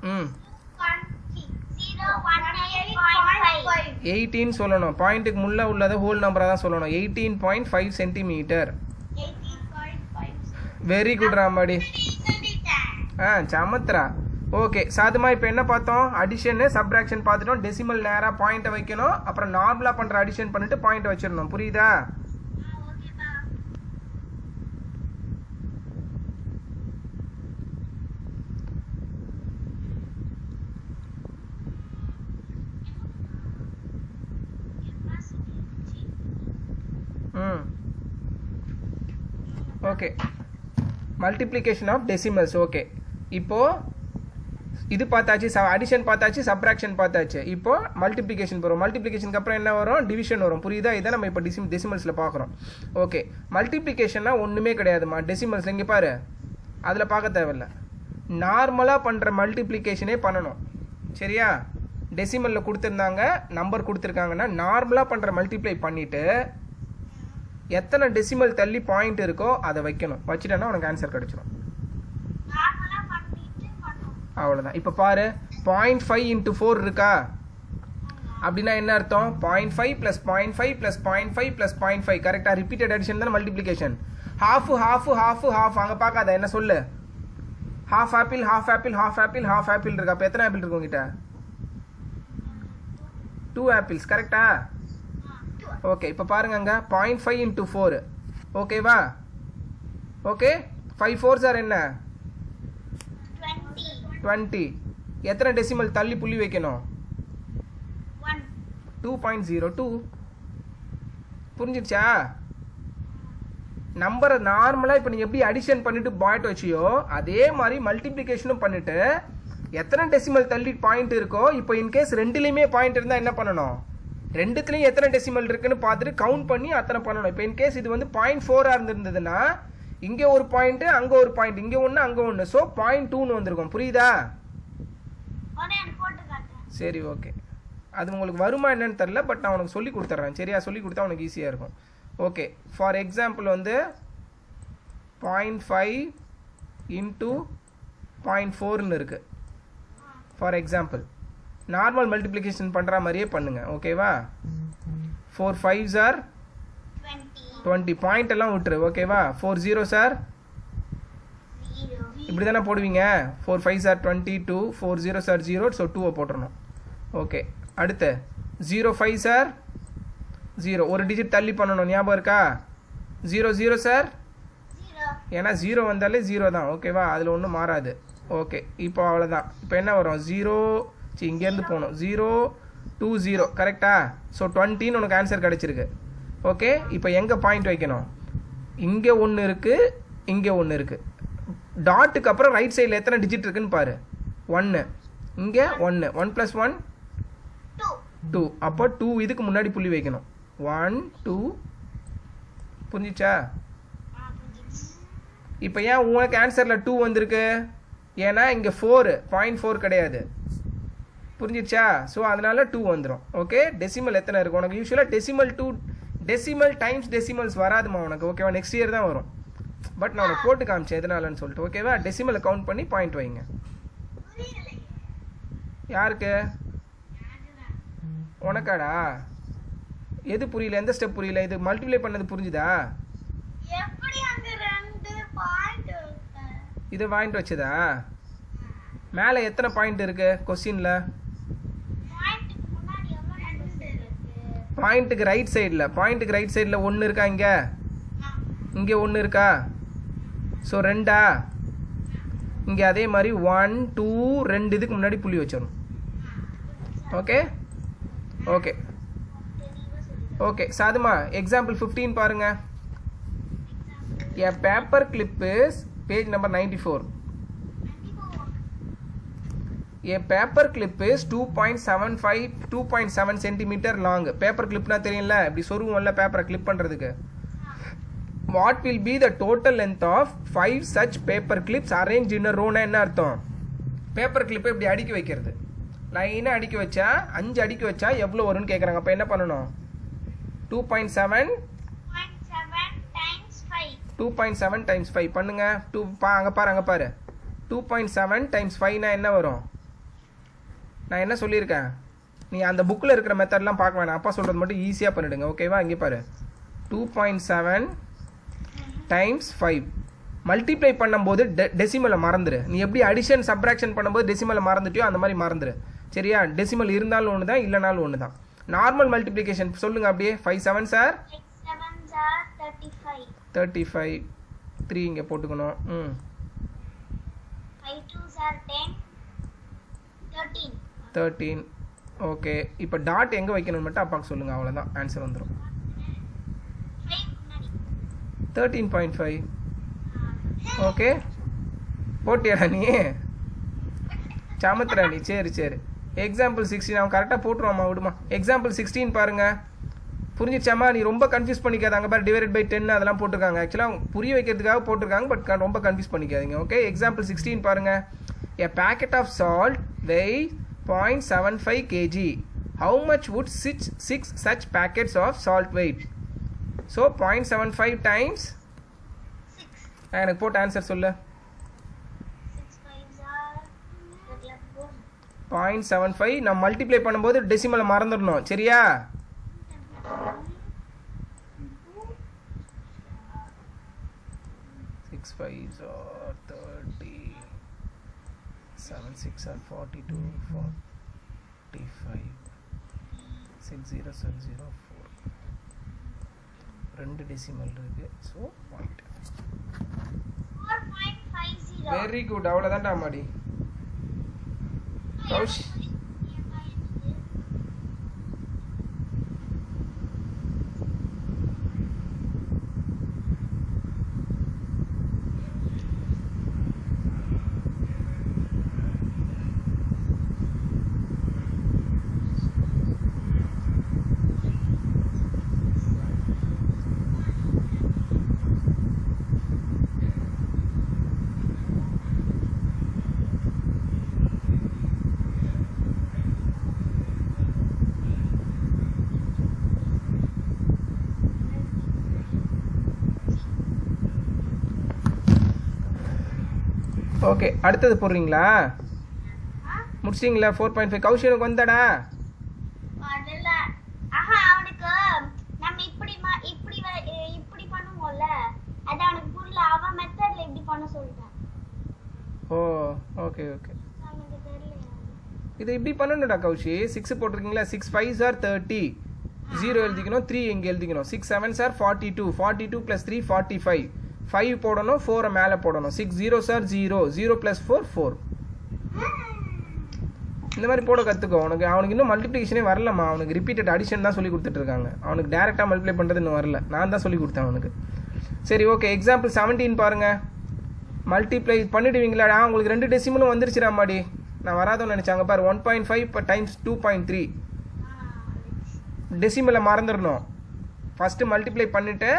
18 சொல்லணும் பாயிண்ட்டுக்கு முள்ள உள்ளத ஹோல் நம்பரா தான் சொல்லணும் 18.5 சென்டிமீட்டர் வெரி குட் ராமாடி சமத்ரா ஓகே சாதுமா இப்போ என்ன பார்த்தோம் அடிஷன் சப்ட்ராக்ஷன் பார்த்துட்டோம் டெசிமல் நேராக பாயிண்ட்டை வைக்கணும் அப்புறம் நார்மலாக பண்ணுற அடிஷன் பண்ணிட்டு பாயிண்ட் வச்சிடணும் புரியுதா okay multiplication of decimals okay இப்போ இது பார்த்தாச்சு அடிஷன் பார்த்தாச்சு சப்ட்ராக்ஷன் பார்த்தாச்சு இப்போ மல்டிப்ளிகேஷன் போகிறோம் மல்டிப்ளிகேஷனுக்கு அப்புறம் என்ன வரும் டிவிஷன் வரும் புரியுதா இதை நம்ம இப்போ டெசிமல்ஸில் பார்க்குறோம் ஓகே மல்டிப்ளிகேஷன்னா ஒன்றுமே கிடையாதுமா டெசிமல்ஸ் இங்கே பாரு அதில் பார்க்க தேவையில்ல நார்மலாக பண்ணுற மல்டிப்ளிகேஷனே பண்ணணும் சரியா டெசிமலில் கொடுத்துருந்தாங்க நம்பர் கொடுத்துருக்காங்கன்னா நார்மலாக பண்ணுற மல்டிப்ளை பண்ணிவிட்டு எத்தனை டெசிமல் தள்ளி பாயிண்ட் இருக்கோ அதை வைக்கணும் வச்சுட்டேன்னா உனக்கு ஆன்சர் கிடைச்சிடும் அவ்வளோதான் இப்போ பாரு 0.5 into 4 இருக்கா அப்படின்னா என்ன அர்த்தம் 0.5 + 0.5 + 0.5 + 0.5 கரெக்டாக ரிப்பீட்டட் அடிஷன் தானே மல்டிப்ளிகேஷன் ஹாஃப் அங்கே பார்க்காத என்ன சொல்லு half apple இருக்கா அப்போ எத்தனை ஆப்பிள் இருக்கு உங்ககிட்ட 2 apples கரெக்டா ஓகே இப்போ பாருங்க அங்கே 0.5 into 4 ஓகேவா ஓகே 5 4s ஆர் என்ன 20 எத்தனை டெசிமல் தள்ளி புள்ளி வைக்கணும் 2.02 புரிஞ்சிடுச்சா நம்பரை நார்மலாக இப்போ நீ எப்படி அடிஷன் பண்ணிட்டு பாயிண்ட் வச்சியோ அதே மாதிரி மல்டிப்ளிகேஷனும் பண்ணிட்டு எத்தனை டெசிமல் தள்ளி பாயிண்ட் இருக்கோ இப்போ இன்கேஸ் ரெண்டுலேயுமே பாயிண்ட் இருந்தால் என்ன பண்ணணும் ரெண்டுத்துலேயும் எத்தனை டெசிமல் இருக்குன்னு பார்த்துட்டு கவுண்ட் பண்ணி அத்தனை பண்ணணும் இப்போ இன்கேஸ் இது வந்து 0.4 இருந்திருந்ததுன்னா இங்கே ஒரு பாயிண்ட் அங்கே ஒரு பாயிண்ட் இங்கே ஒன்று அங்கே ஒன்று ஸோ 0.2ன்னு வந்திருக்கும் புரியுதா சரி ஓகே அது உங்களுக்கு வருமா என்னன்னு தெரில பட் நான் உனக்கு சொல்லி கொடுத்துட்றேன் சரியா சொல்லி கொடுத்தா உனக்கு ஈஸியாக இருக்கும் ஓகே ஃபார் எக்ஸாம்பிள் வந்து 0.5 into 0.4ன்னு இருக்குது ஃபார் எக்ஸாம்பிள் நார்மல் மல்டிப்ளிகேஷன் பண்ணுற மாதிரியே பண்ணுங்க ஓகேவா 4 5s are 20 பாயிண்ட் எல்லாம் விட்டுரு ஓகேவா 4 0s are இப்படி தானே போடுவீங்க 4 5s are 22 4 0s are 0 so 2 போட்டுறணும் ஓகே அடுத்து 0 5s are 0 ஒரு டிஜிட் தள்ளி பண்ணணும் ஞாபகம் இருக்கா 0 0s are 0. ஏன்னா 0 வந்தாலே 0 தான் ஓகேவா அதில் ஒன்றும் மாறாது ஓகே இப்போ அவ்வளோதான் இப்போ என்ன வரும் 0 இங்கேருந்து போகணும் 0 2 0 கரெக்டா ஸோ 20 உனக்கு ஆன்சர் கிடச்சிருக்கு ஓகே இப்போ எங்கே பாயிண்ட் வைக்கணும் இங்கே ஒன்று இருக்குது இங்கே ஒன்று இருக்குது டாட்டுக்கு அப்புறம் ரைட் சைடில் எத்தனை டிஜிட் இருக்குன்னு பாரு 1 இங்கே 1 1 + 1 2. 2 அப்போ 2 இதுக்கு முன்னாடி புள்ளி வைக்கணும் 1 2 புரிஞ்சிச்சா இப்போ ஏன் உனக்கு ஆன்சரில் 2 வந்திருக்கு ஏன்னா இங்கே 4.4 கிடையாது புரிஞ்சிச்சா ஸோ அதனால 2 வந்துடும் ஓகே டெசிமல் எத்தனை இருக்கும் உனக்கு யூஸ்வலாக டெசிமல் டைம்ஸ் டெசிமல்ஸ் வராதுமா உனக்கு ஓகேவா நெக்ஸ்ட் இயர் தான் வரும் பட் நான் உனக்கு போட்டு காமிச்சேன் எதனாலன்னு சொல்லிட்டு ஓகேவா டெசிமலை கவுண்ட் பண்ணி பாயிண்ட் வைங்க யாருக்கு உனக்காடா எது புரியல எந்த ஸ்டெப் புரியல இது மல்டிப்ளை பண்ணது புரிஞ்சுதா எப்படி அங்க 2 பாயிண்ட் இதை வாங்கிட்டு வச்சதா மேலே எத்தனை பாயிண்ட் இருக்கு கொஸ்டின்ல பாயிண்ட்க்கு முன்னாடி எவ்வளவு நம்பர்ஸ் இருக்கு பாயிண்ட்டுக்கு ரைட் சைடில் 1 இருக்கா இங்கே 1 இருக்கா ஸோ 2 இங்கே அதே மாதிரி 1 2 2 இதுக்கு முன்னாடி புள்ளி வச்சிடணும் ஓகே ஓகே ஓகே சாதுமா எக்ஸாம்பிள் 15 பாருங்க a paper clip is page number 94 a paper clip is 2.7 centimeter long paper clipனா தெரியல இப்படி சொருவோம்ல பேப்பரை கிளிப் பண்றதுக்கு what will be the total length of 5 such paper clips arranged in a row னா என்ன அர்த்தம் paper கிளிப்பை இப்படி அடுக்கி வைக்கிறது லைனாக அடுக்கி வச்சா 5 அடுக்கி வச்சா எவ்வளோ வரும்னு கேட்குறாங்க அப்போ என்ன பண்ணணும் 2.7 times 5 பண்ணுங்க அங்கே பாரு 2.7 times 5 னா என்ன வரும் நான் என்ன சொல்லியிருக்கேன் நீ அந்த புக்கில் இருக்கிற மெத்தட்லாம் பார்க்க வேணாம் அப்பா சொல்கிறது மட்டும் ஈஸியாக பண்ணிவிடுங்க ஓகேவா இங்கே பாரு 2.7 times 5 மல்டிப்ளை பண்ணும்போது டெசிமலை மறந்துடு நீ எப்படி அடிஷன் சப்ராக்ஷன் பண்ணும்போது டெசிமலை மறந்துட்டியோ அந்த மாதிரி மறந்துடு சரியா டெசிமல் இருந்தாலும் ஒன்று தான் இல்லைனாலும் ஒன்று தான் நார்மல் மல்டிப்ளிகேஷன் சொல்லுங்க அப்படியே 5 7s are 35 3 இங்கே போட்டுக்கணும் 5 2s are 10 13 ஓகே இப்போ டாட் எங்கே வைக்கணும்னு மட்டும் அப்பாவுக்கு சொல்லுங்கள் அவ்வளோதான் ஆன்சர் வந்துடும் 13.5 ஓகே போட்டியாடா நீ சமத்துறா நீ சரி எக்ஸாம்பிள் 16 அவன் கரெக்டாக போட்டுருவாம்மா விடுமா எக்ஸாம்பிள் 16 பாருங்க புரிஞ்சிச்சாமா நீ ரொம்ப கன்ஃபியூஸ் பண்ணிக்காத அங்கே பாரு டிவைடட் பை 10 அதெல்லாம் போட்டிருக்காங்க ஆக்சுவலாக புரிய வைக்கிறதுக்காக போட்டிருக்காங்க பட் ரொம்ப கன்ஃபியூஸ் பண்ணிக்காதீங்க ஓகே எக்ஸாம்பிள் 16 பாருங்க a packet of salt weighs 0.75 kg how much would 6 such packets of salt weigh so 0.75 times எனக்கு போட்ட ஆன்சர் சொல்லு 0.75 நான் மல்டிப்ளை பண்ணும்போது டெசிமலை மறந்துடணும் சரியா 6 5s are 30 7 6 are 42 45 6 0s are 04 ரெண்டு டெசிமல் இருக்கு ஸோ பாயிண்ட் 4.50 வெரி குட் அவ்வளோதான்டா மாடி கௌஷ் ஓகே அடுத்தது போடுறீங்களா முடிச்சிங்களா 4.5 கௌஷியனுக்கு வந்தாடா அதல்ல ஆஹா அவனுக்கு நம்ம இப்படி பண்ணுவோம்ல அது அவனுக்கு புரியல அவன் மெத்தட்ல இப்படி பண்ண சொல்லிட்டான் ஓ ஓகே ஓகே. நமக்கு தெரியல. இதை இப்படி பண்ணணும்டா கௌஷி. 6 போட்டிருக்கீங்களா, 6 5s are 30, 0 எழுதிக்கணும், 3 இங்கே எழுதிக்கணும். 6 7s are 42, 42 + 3 45, 5 போடணும், 4 மேலே போடணும். 6 0s are 0, 0 + 4 4. இந்த மாதிரி போட கற்றுக்கோ. அவனுக்கு இன்னும் மல்டிப்ளிகேஷனே வரலம்மா. அவனுக்கு ரிப்பீட்டட் அடிஷன் தான் சொல்லி கொடுத்துட்ருக்காங்க. அவனுக்கு டேரெக்டாக மல்டிப்ளை பண்ணுறது இன்னும் வரல. நான் தான் சொல்லி கொடுத்தேன் அவனுக்கு. சரி ஓகே, எக்ஸாம்பிள் 17 பாருங்கள். மல்டிப்ளை பண்ணிடுவீங்களா? உங்களுக்கு 2 டெசிமலும் வந்துருச்சுடாமாடி. நான் வராதோன்னு நினச்சாங்க பாரு. 1.5 டைம்ஸ் 2.3 டெசிமலை மறந்துடணும். ஃபஸ்ட்டு மல்டிப்ளை பண்ணிவிட்டு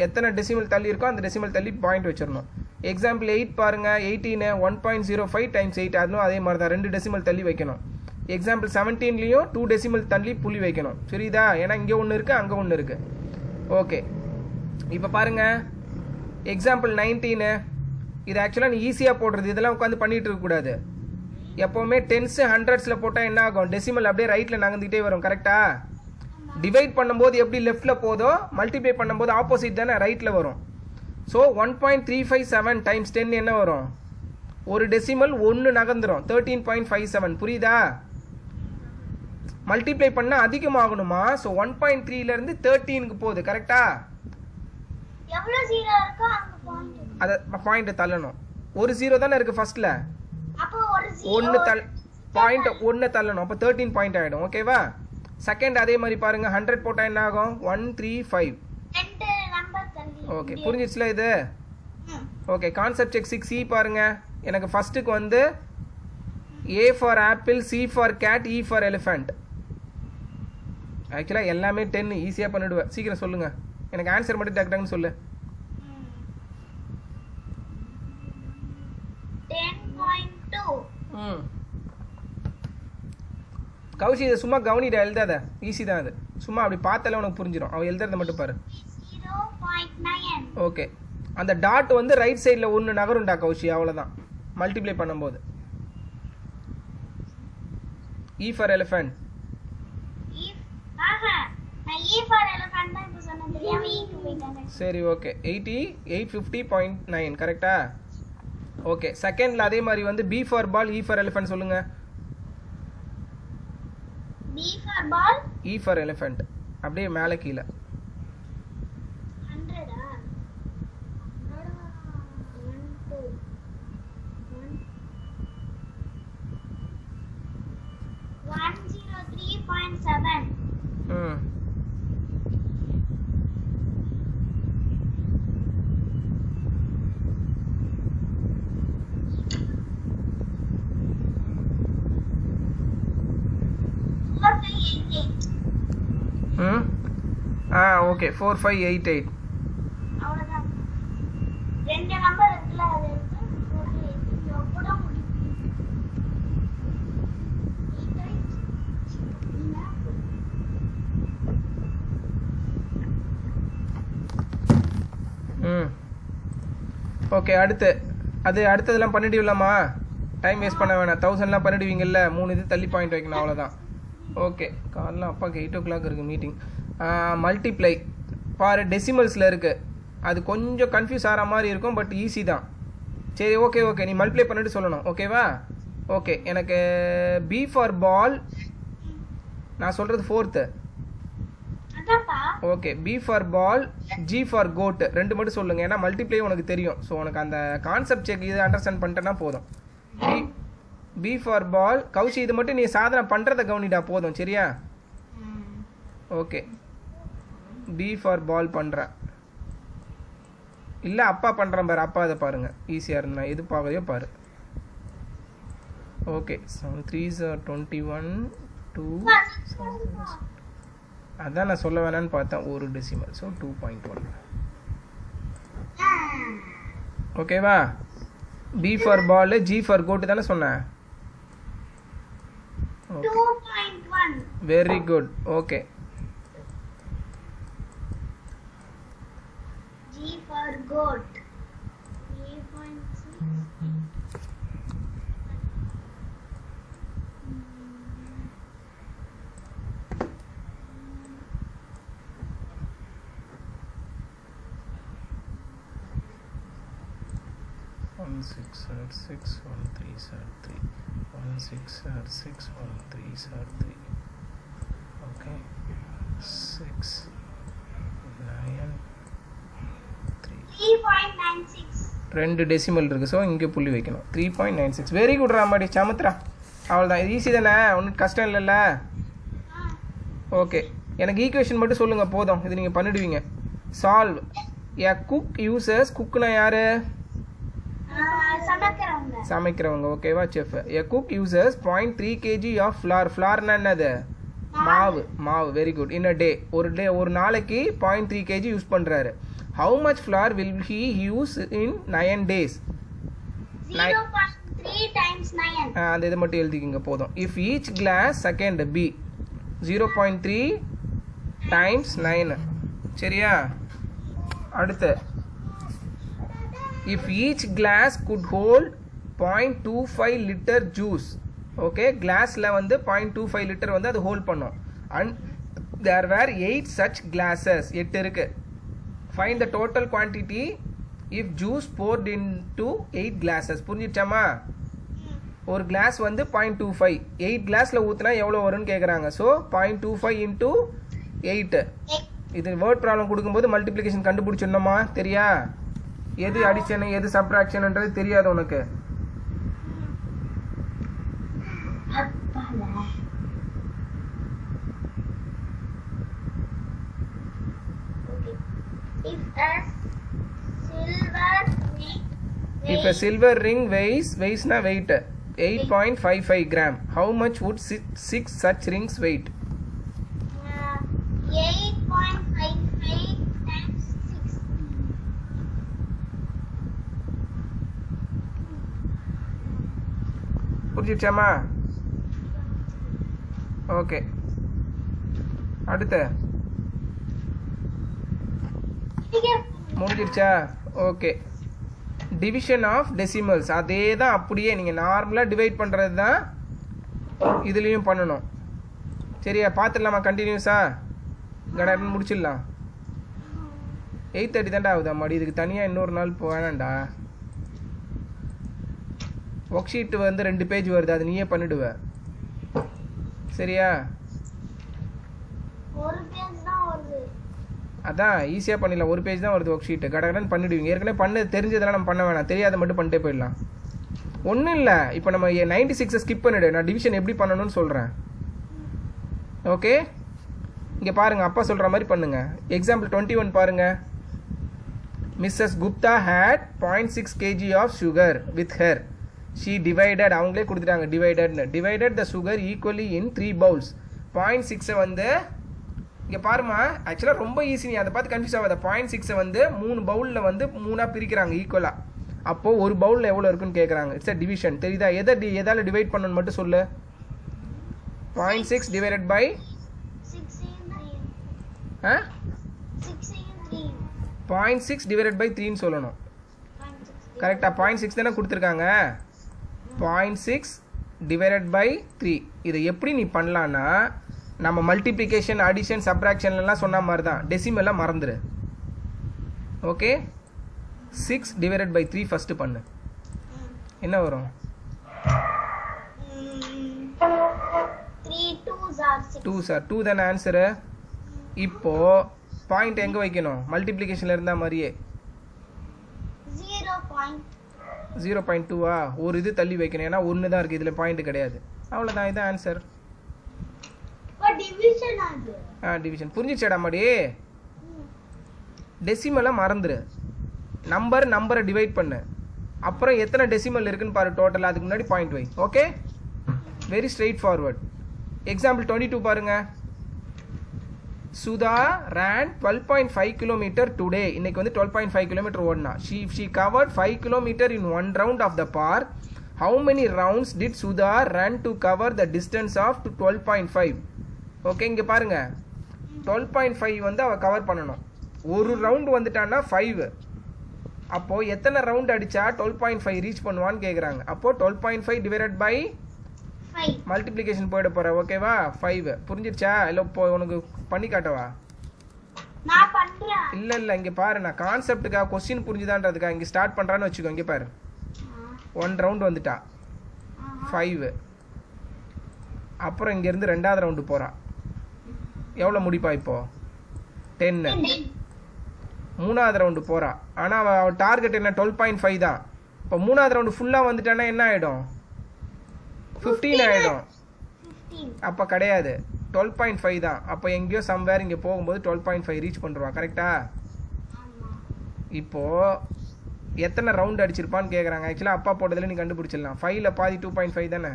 எத்தனை டெசிமல் தள்ளி இருக்கோ அந்த டெசிமல் தள்ளி பாயிண்ட் வச்சிடணும். எக்ஸாம்பிள் 8 பாருங்கள். 18 1.05 டைம்ஸ் 8, அதுவும் அதே மாதிரி தான் 2 டெசிமல் தள்ளி வைக்கணும். எக்ஸாம்பிள் 17லேயும் 2 டெசிமல் தள்ளி புள்ளி வைக்கணும். சரிதா? ஏன்னா இங்கே ஒன்று இருக்குது, அங்கே ஒன்று இருக்குது. ஓகே, இப்போ பாருங்கள் எக்ஸாம்பிள் 19. இது ஆக்சுவலாக நீ ஈஸியாக போடுறது. இதெல்லாம் உட்காந்து பண்ணிகிட்டு இருக்கக்கூடாது. எப்போவுமே 10s 100s போட்டால் என்ன ஆகும்? டெசிமல் அப்படியே ரைட்டில் நகர்ந்துக்கிட்டே வரும். கரெக்டாக? டிவைட் பண்ணும்போது எப்படி லெஃப்ட்டில் போதோ, மல்டிப்ளை பண்ணும்போது ஆப்போசிட் தானே ரைட்டில் வரும். ஸோ 1.357 டைம்ஸ் 10 என்ன வரும்? ஒரு டெசிமல் 1 நகர்ந்துடும். 13.57. புரியுதா? மல்டிப்ளை பண்ணால் அதிகமாகணுமா? ஸோ 1.3லேருந்து 13க்கு போகுது. கரெக்டா? எவ்வளவு ஜீரோ இருக்கோ அங்க பாயிண்ட். அதை பாயிண்ட்டை தள்ளணும். ஒரு 0 தானே இருக்குது ஃபர்ஸ்ட்டில். அப்போ ஒரு ஒன்று பாயிண்ட் 1 தள்ளணும். அப்போ 13 பாயிண்ட் ஆகிடும். ஓகேவா? செகண்ட் அதே மாதிரி பாருங்கள். 100 போட்டால் என்ன ஆகும்? 135. 2 நம்பர் தள்ளி. ஓகே, புரிஞ்சிச்சுல இது? ஓகே, கான்செப்ட் செக் 6E பாருங்க. எனக்கு ஃபர்ஸ்ட்டுக்கு வந்து A for apple, C for cat, E for elephant. ஆக்சுவலாக எல்லாமே 10 ஈஸியாக பண்ணிவிடுவேன். சீக்கிரம் சொல்லுங்கள். எனக்கு ஆன்சர் மட்டும் டக்கு டக்குன்னு சொல்லு. 10.2. கௌஷி இதை சும்மா கவனிடா, எழுதாத. ஈஸி தான் அது. சும்மா அப்படி பார்த்தாலே உனக்கு புரிஞ்சிடும். அவள் எழுதுறத மட்டும் பாரு. 0.9. ஓகே, அந்த டாட் வந்து ரைட் சைடில் 1 நகரும்டா கௌஷி. அவ்வளோதான் மல்டிப்ளை பண்ணும்போது. E for elephant. நான் E for elephant தான் இப்ப சொன்னேன். தெரியாம E க்கு போயிட்டேன். சரி ஓகே, 850.9 கரெக்டா? ஓகே, செகண்டில் அதே மாதிரி வந்து B for ball, E for elephant சொல்லுங்கள். B for ball. E for elephant. அப்படியே மேலே கீழே. 100 ஆ? 103.7. ம், ம், ஓகே, 4588. அவ்வளவுதான். 2 நம்பர் இருக்குல்ல, அது எடுத்து 48 கூட முடியும். ம், ஓகே, அடுத்ததெல்லாம் பண்ணிடுவீங்களாம்மா? டைம் வேஸ்ட் பண்ண வேணாம். 1000லாம் பண்ணிடுவீங்கல்ல. 3 இது தள்ளி பாயிண்ட் வைக்கணும். அவ்வளோதான். ஓகே, காலைல அப்பாவுக்கு 8 o'clock இருக்குது மீட்டிங். மல்டிப்ளை பாரு, டெசிமல்ஸில் இருக்குது. அது கொஞ்சம் கன்ஃபியூஸ் ஆகிற மாதிரி இருக்கும், பட் ஈஸி தான். சரி ஓகே ஓகே, நீ மல்டிப்ளை பண்ணிட்டு சொல்லணும். ஓகேவா? ஓகே, எனக்கு B ஃபார் பால், நான் சொல்கிறது 4th. அதான்ப்பா. Okay, B for ball, G for goat. 2 மட்டும் சொல்லுங்கள். ஏன்னா மல்டிப்ளை உனக்கு தெரியும். ஸோ உனக்கு அந்த கான்செப்ட் செக் இது அண்டர்ஸ்டாண்ட் பண்ணிட்டேன்னா போதும். B ஃபார் பால். கௌஷி இது மட்டும் நீ சாதனை பண்ணுறத கவனிடா, போதும். சரியா? ஓகே, B ஃபார் பால் பண்ணுறேன். இல்லை அப்பா பண்ணுறேன் பாரு. அப்பா இதை பாருங்கள், ஈஸியாக இருந்தா எது பார்க்குறியோ பாரு. Okay, 7 3s are 21 2. அதான் நான் சொல்ல வேணான்னு பார்த்தேன். ஒரு டெசிமல். ஸோ 2.1. ஓகேவா? B for ball, G for goat தானே சொன்னேன். 2.1. Very good. Okay, G for goat. 3.6. 1 6 are 6, 1 3 are 3, 1 6 are 6, 1 3 are 3. Okay, 6 9 3. 3.96. ரெண்டு டெசிமல் இருக்குது. ஸோ இங்கே புள்ளி வைக்கணும். 3.96. வெரி குட் ராமாடி, சமுத்ரா. அவ்வளோதான், இது ஈஸி தானே, ஒன்றும் கஷ்டம் இல்லைல்ல. ஓகே, எனக்கு ஈக்குவேஷன் மட்டும் சொல்லுங்கள் போதும், இது நீங்கள் பண்ணிடுவீங்க. சால்வ் ஏ குக் யூசர்ஸ், குக்னா யார்? சமைக்கிறவங்க. ஓகேவா, chef. A cook users 0.3 kg of flour. ஃப்ளார்னா என்னது? மாவு. மாவு, வெரி குட். இன் அ டே, ஒரு நாளைக்கு 0.3 kg யூஸ் பண்ணுறாரு. How much flour will he use in 9 days? 0.3 times 9. அந்த இதை மட்டும் எழுதிக்கிங்க போதும். If each glass, second B, 0.3 times 9. சரியா? அடுத்து, if each glass could hold 0.25 liter juice. Okay, கிளாஸில் வந்து 0.25 லிட்டர் வந்து அது ஹோல்ட் பண்ணும். And there were 8 such glasses. 8 இருக்கு. Find the total quantity if juice poured into 8 glasses. புரிஞ்சிச்சாமா? ஒரு கிளாஸ் வந்து 0.25, 8 கிளாஸில் ஊற்றினா எவ்வளோ வரும்னு கேட்குறாங்க. So 0.25 into 8. இது வேர்ட் ப்ராப்ளம் கொடுக்கும்போது மல்டிப்ளிகேஷன் கண்டுபிடிச்சிடணுமா? தெரியா? எது அடிஷன் எது சப்ட்ராக்ஷன்ன்றது தெரியாது உனக்கு. If a silver ring weighs na weight 8.55 gram, how much would 6 such rings weight? 8.55 times 6. புரிஞ்சிச்சாமா? Okay, அடுத்து முடிஞ்சிருச்சா? ஓகே, டிவிஷன் ஆஃப் டெசிமல்ஸ் அதே தான், அப்படியே நீங்கள் நார்மலாக டிவைட் பண்ணுறது தான் இதுலேயும் பண்ணணும். சரியா? பார்த்துடலாமா? கண்டினியூஸா கடன்னு முடிச்சிடலாம். 8:30 தான்டா ஆகுதா மாடி, இதுக்கு தனியாக இன்னொரு நாள் வேணாண்டா. ஒர்க் ஷீட் வந்து 2 பேஜ் வருது, அது நீயே பண்ணிடுவ. சரியா? ஒரு பேஜ் தான் வருது. அதான் ஈஸியாக பண்ணிடலாம், ஒரு பேஜ் தான் வருது ஒர்க் ஷீட்டு. கடகடன்னு பண்ணிடுவீங்க. ஏற்கனவே பண்ண தெரிஞ்சதெல்லாம் நம்ம பண்ண வேணாம், தெரியாத மட்டும் பண்ணிட்டே போயிடலாம். ஒன்றும் இல்லை, இப்போ நம்ம 96 ஸ்கிப் பண்ணிவிடு, நான் டிவிஷன் எப்படி பண்ணணும்னு சொல்கிறேன். ஓகே, இங்கே பாருங்கள், அப்பா சொல்கிற மாதிரி பண்ணுங்கள். எக்ஸாம்பிள் 21 பாருங்கள். Mrs Gupta had 0.6 kg of sugar with her. She divided, அவங்களே கொடுத்துட்டாங்க டிவைடட்னு. Divided the sugar equally in 3 bowls. 0.6 வந்து இங்கே பாருமா, ஆக்சுவலாக ரொம்ப ஈஸி, நீ அதை பார்த்து கன்ஃபியூஸ் ஆகாத. 0.6 வந்து 3 பவுலில் வந்து 3ஆக பிரிக்கிறாங்க ஈக்குவலாக. அப்போது ஒரு பவுலில் எவ்வளோ இருக்குன்னு கேட்குறாங்க. It's a division. தெரியுதா? எதால் டிவைட் பண்ணணும்னு மட்டும் சொல்லு. 0.6 டிவைடட் பை 0.6 டிவைடட் பை 3ன்னு சொல்லணும். கரெக்டாக? 0.6 தானே கொடுத்துருக்காங்க. 0.6 டிவைடட் பை 3. இதை எப்படி நீ பண்ணலான்னா, நம்ம மல்டிப்ளிகேஷன் அடிஷன் சப்ராக்ஷன்லாம் சொன்ன மாதிரி தான், டெசிமெல்லாம் மறந்துடு. ஓகே, 6 டிவைடட் பை 3 ஃபஸ்ட்டு பண்ணு. என்ன வரும்? 2 சார் 2 தானே ஆன்சரு. இப்போது பாயிண்ட் எங்கே வைக்கணும்? மல்டிப்ளிகேஷனில் இருந்தால் மாதிரியே 0.2வா? ஒரு இது தள்ளி வைக்கணும், ஏன்னா 1 தான் இருக்குது, இதில் பாயிண்ட் கிடையாது. அவ்வளோதான், இதுதான் ஆன்சர். டிவிஷன் புரிஞ்சிச்சாடா மாடி? டெசிமலாக மறந்துடு, நம்பரை டிவைட் பண்ணு, அப்புறம் எத்தனை டெசிமல் இருக்குன்னு பாரு டோட்டல், அதுக்கு முன்னாடி பாயிண்ட் வை. Okay, very straight forward. Example 22 பாருங்க. Sudha ran 12.5 kilometre today. இன்னைக்கு வந்து 12.5 கிலோமீட்டர் ஓடினா. she covered 5 kilometer in one round of the park. How many rounds did Sudha run to cover the distance of 12.5? Okay, இங்கே பாருங்க, 12.5 வந்து அவள் cover பண்ணணும். ஒரு ரவுண்டு வந்துட்டான்னா 5. அப்போது எத்தனை ரவுண்ட் அடித்தா 12.5 ரீச் பண்ணுவான்னு கேட்குறாங்க. அப்போது 12.5 டிவைடட் பை மல்டிப்ளிகேஷன் போயிட போகிற. ஓகேவா? 5. புரிஞ்சிருச்சா? இல்லை இப்போ உனக்கு பண்ணி காட்டவா? இல்லை இங்கே பாரு, நான் கான்செப்டுக்காக கொஸ்டின் புரிஞ்சுதான்றதுக்காக இங்கே ஸ்டார்ட் பண்ணுறான்னு வச்சுக்கோ. இங்கே பாரு, 1 ரவுண்டு வந்துட்டா 5. அப்புறம் இங்கேருந்து ரெண்டாவது ரவுண்டு போகிறா. எவ்வளோ முடிப்பா இப்போது? 10. மூணாவது ரவுண்டு போகிறா. ஆனால் அவள் டார்கெட் என்ன? 12.5 தான். இப்போ மூணாவது ரவுண்டு ஃபுல்லாக வந்துட்டானா என்ன ஆகிடும்? 15 ஆகிடும். அப்போ கிடையாது, 12.5 தான். அப்போ எங்கேயோ சம்வேர் இங்கே போகும்போது 12.5 ரீச் பண்ணுறவா. கரெக்டா? இப்போது எத்தனை ரவுண்டு அடிச்சிருப்பான்னு கேட்குறாங்க. ஆக்சுவலாக அப்பா போட்டதில் நீ கண்டுபிடிச்சிடலாம். 5ல் பாதி 2.5 தானே?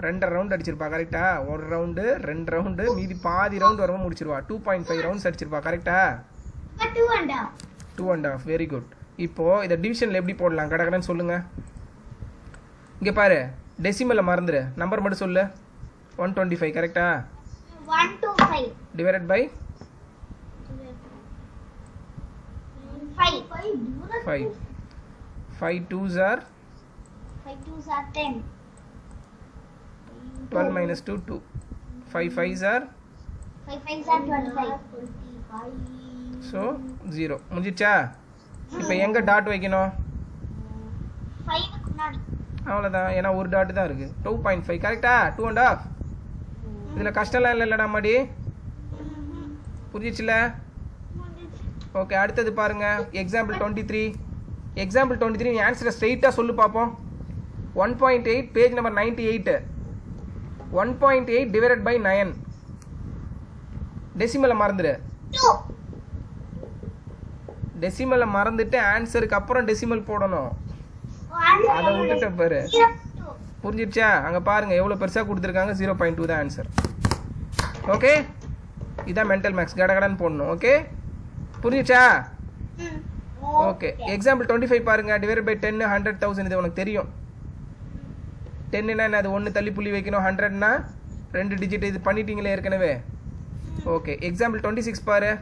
2 ரவுண்டு அடிச்சிருப்பா. கரெக்டா? 1 ரவுண்டு 2 ரவுண்டு மீதி பாதி ரவுண்டு வரவும் முடிச்சிருவா. 2.5 ரவுண்ட்ஸ் அடிச்சிருப்பா. கரெக்டா? 2.5. Very good. இப்போது இதை டிவிஷனில் எப்படி போடலாம் கடகடன்னு சொல்லுங்கள். இங்கே பாரு, டெசிமலை மறந்துடு, நம்பர் மட்டும் சொல்லு. 125. கரெக்டா? 125 divided by 5. 5. 5 2s are 5 2s are 10. 12 minus 2 2. 5 5s are 5 5s are 25. so 0. முடிஞ்சிச்சா? இப்போ எங்கே டாட் வைக்கணும்? 5க்கு முன்னாடி. அவ்வளோதான். ஏன்னா ஒரு டாட்டு தான் இருக்குது. 2.5. கரெக்டா? 2.5. இதில் கஷ்டம்லாம் இல்லைல்லடா மாடி, புரிஞ்சிச்சுல? ஓகே, அடுத்தது பாருங்க. எக்ஸாம்பிள் 23. எக்ஸாம்பிள் 23 நீ ஆன்சரை ஸ்ட்ரெயிட்டாக சொல்லு பார்ப்போம். 1.8 பேஜ் நம்பர் 98. 1.8 divided by 9. டெசிமலை மறந்துடு. டெசிமலை மறந்துட்டு ஆன்சருக்கு அப்புறம் டெசிமல் போடணும். அதை விட்டுட்டு பாரு. புரிஞ்சிடுச்சா? அங்கே பாருங்க எவ்வளோ பெருசாக கொடுத்துருக்காங்க. 0.2 தான் ஆன்சர். ஓகே, இதான் மென்டல் மேக்ஸ். கடகடன்னு போடணும். ஓகே, புரிஞ்சிச்சா? ஓகே, எக்ஸாம்பிள் 25 பாருங்க. Divide by 10 100,000. இது உனக்கு தெரியும். 10னா என்ன? அது 1 தள்ளி புள்ளி வைக்கணும். 100னா 2 டிஜிட். இது பண்ணிட்டீங்களே ஏற்கனவே. ஓகே, எக்ஸாம்பிள் 26 பாரு.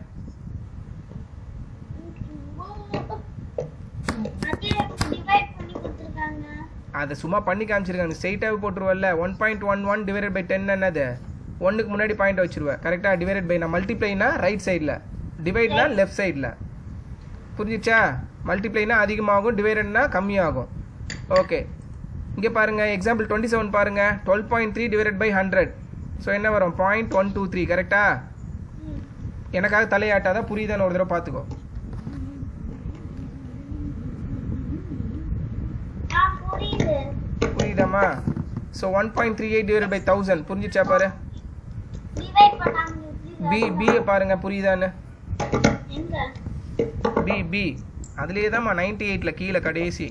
அதை சும்மா பண்ணி காமிச்சிருக்காங்க. ஸ்ட்ரெயிட்டாகவே போட்டுருவல்ல. 1.11 டிவைடட் பை 10 என்னது? 1க்கு முன்னாடி பாயிண்ட் வச்சுருவேன். கரெக்டாக? டிவைடட் பை நான் மல்டிப்ளைனா ரைட் சைடில், டிவைட்னா லெஃப்ட் சைடில். புரிஞ்சிச்சா? மல்டிப்ளைனா அதிகமாகும், டிவைடட்னா கம்மியாகும். ஓகே, இங்கே பாருங்கள். எக்ஸாம்பிள் 27 பாருங்கள். 12.3 டிவைடட் பை 100. ஸோ என்ன வரும்? 0.123. கரெக்டா? எனக்காக தலையாட்டாதான், புரியுதான்னு ஒரு தடவை பார்த்துக்கோ. புரியுதாம்மா? So 1.38 divided by 1000. புரிஞ்சிச்சா பாரு? பியை பாருங்க, புரியுதான்னு? பி அதுலேயே தான்மா 98ல் கீழே கடைசி.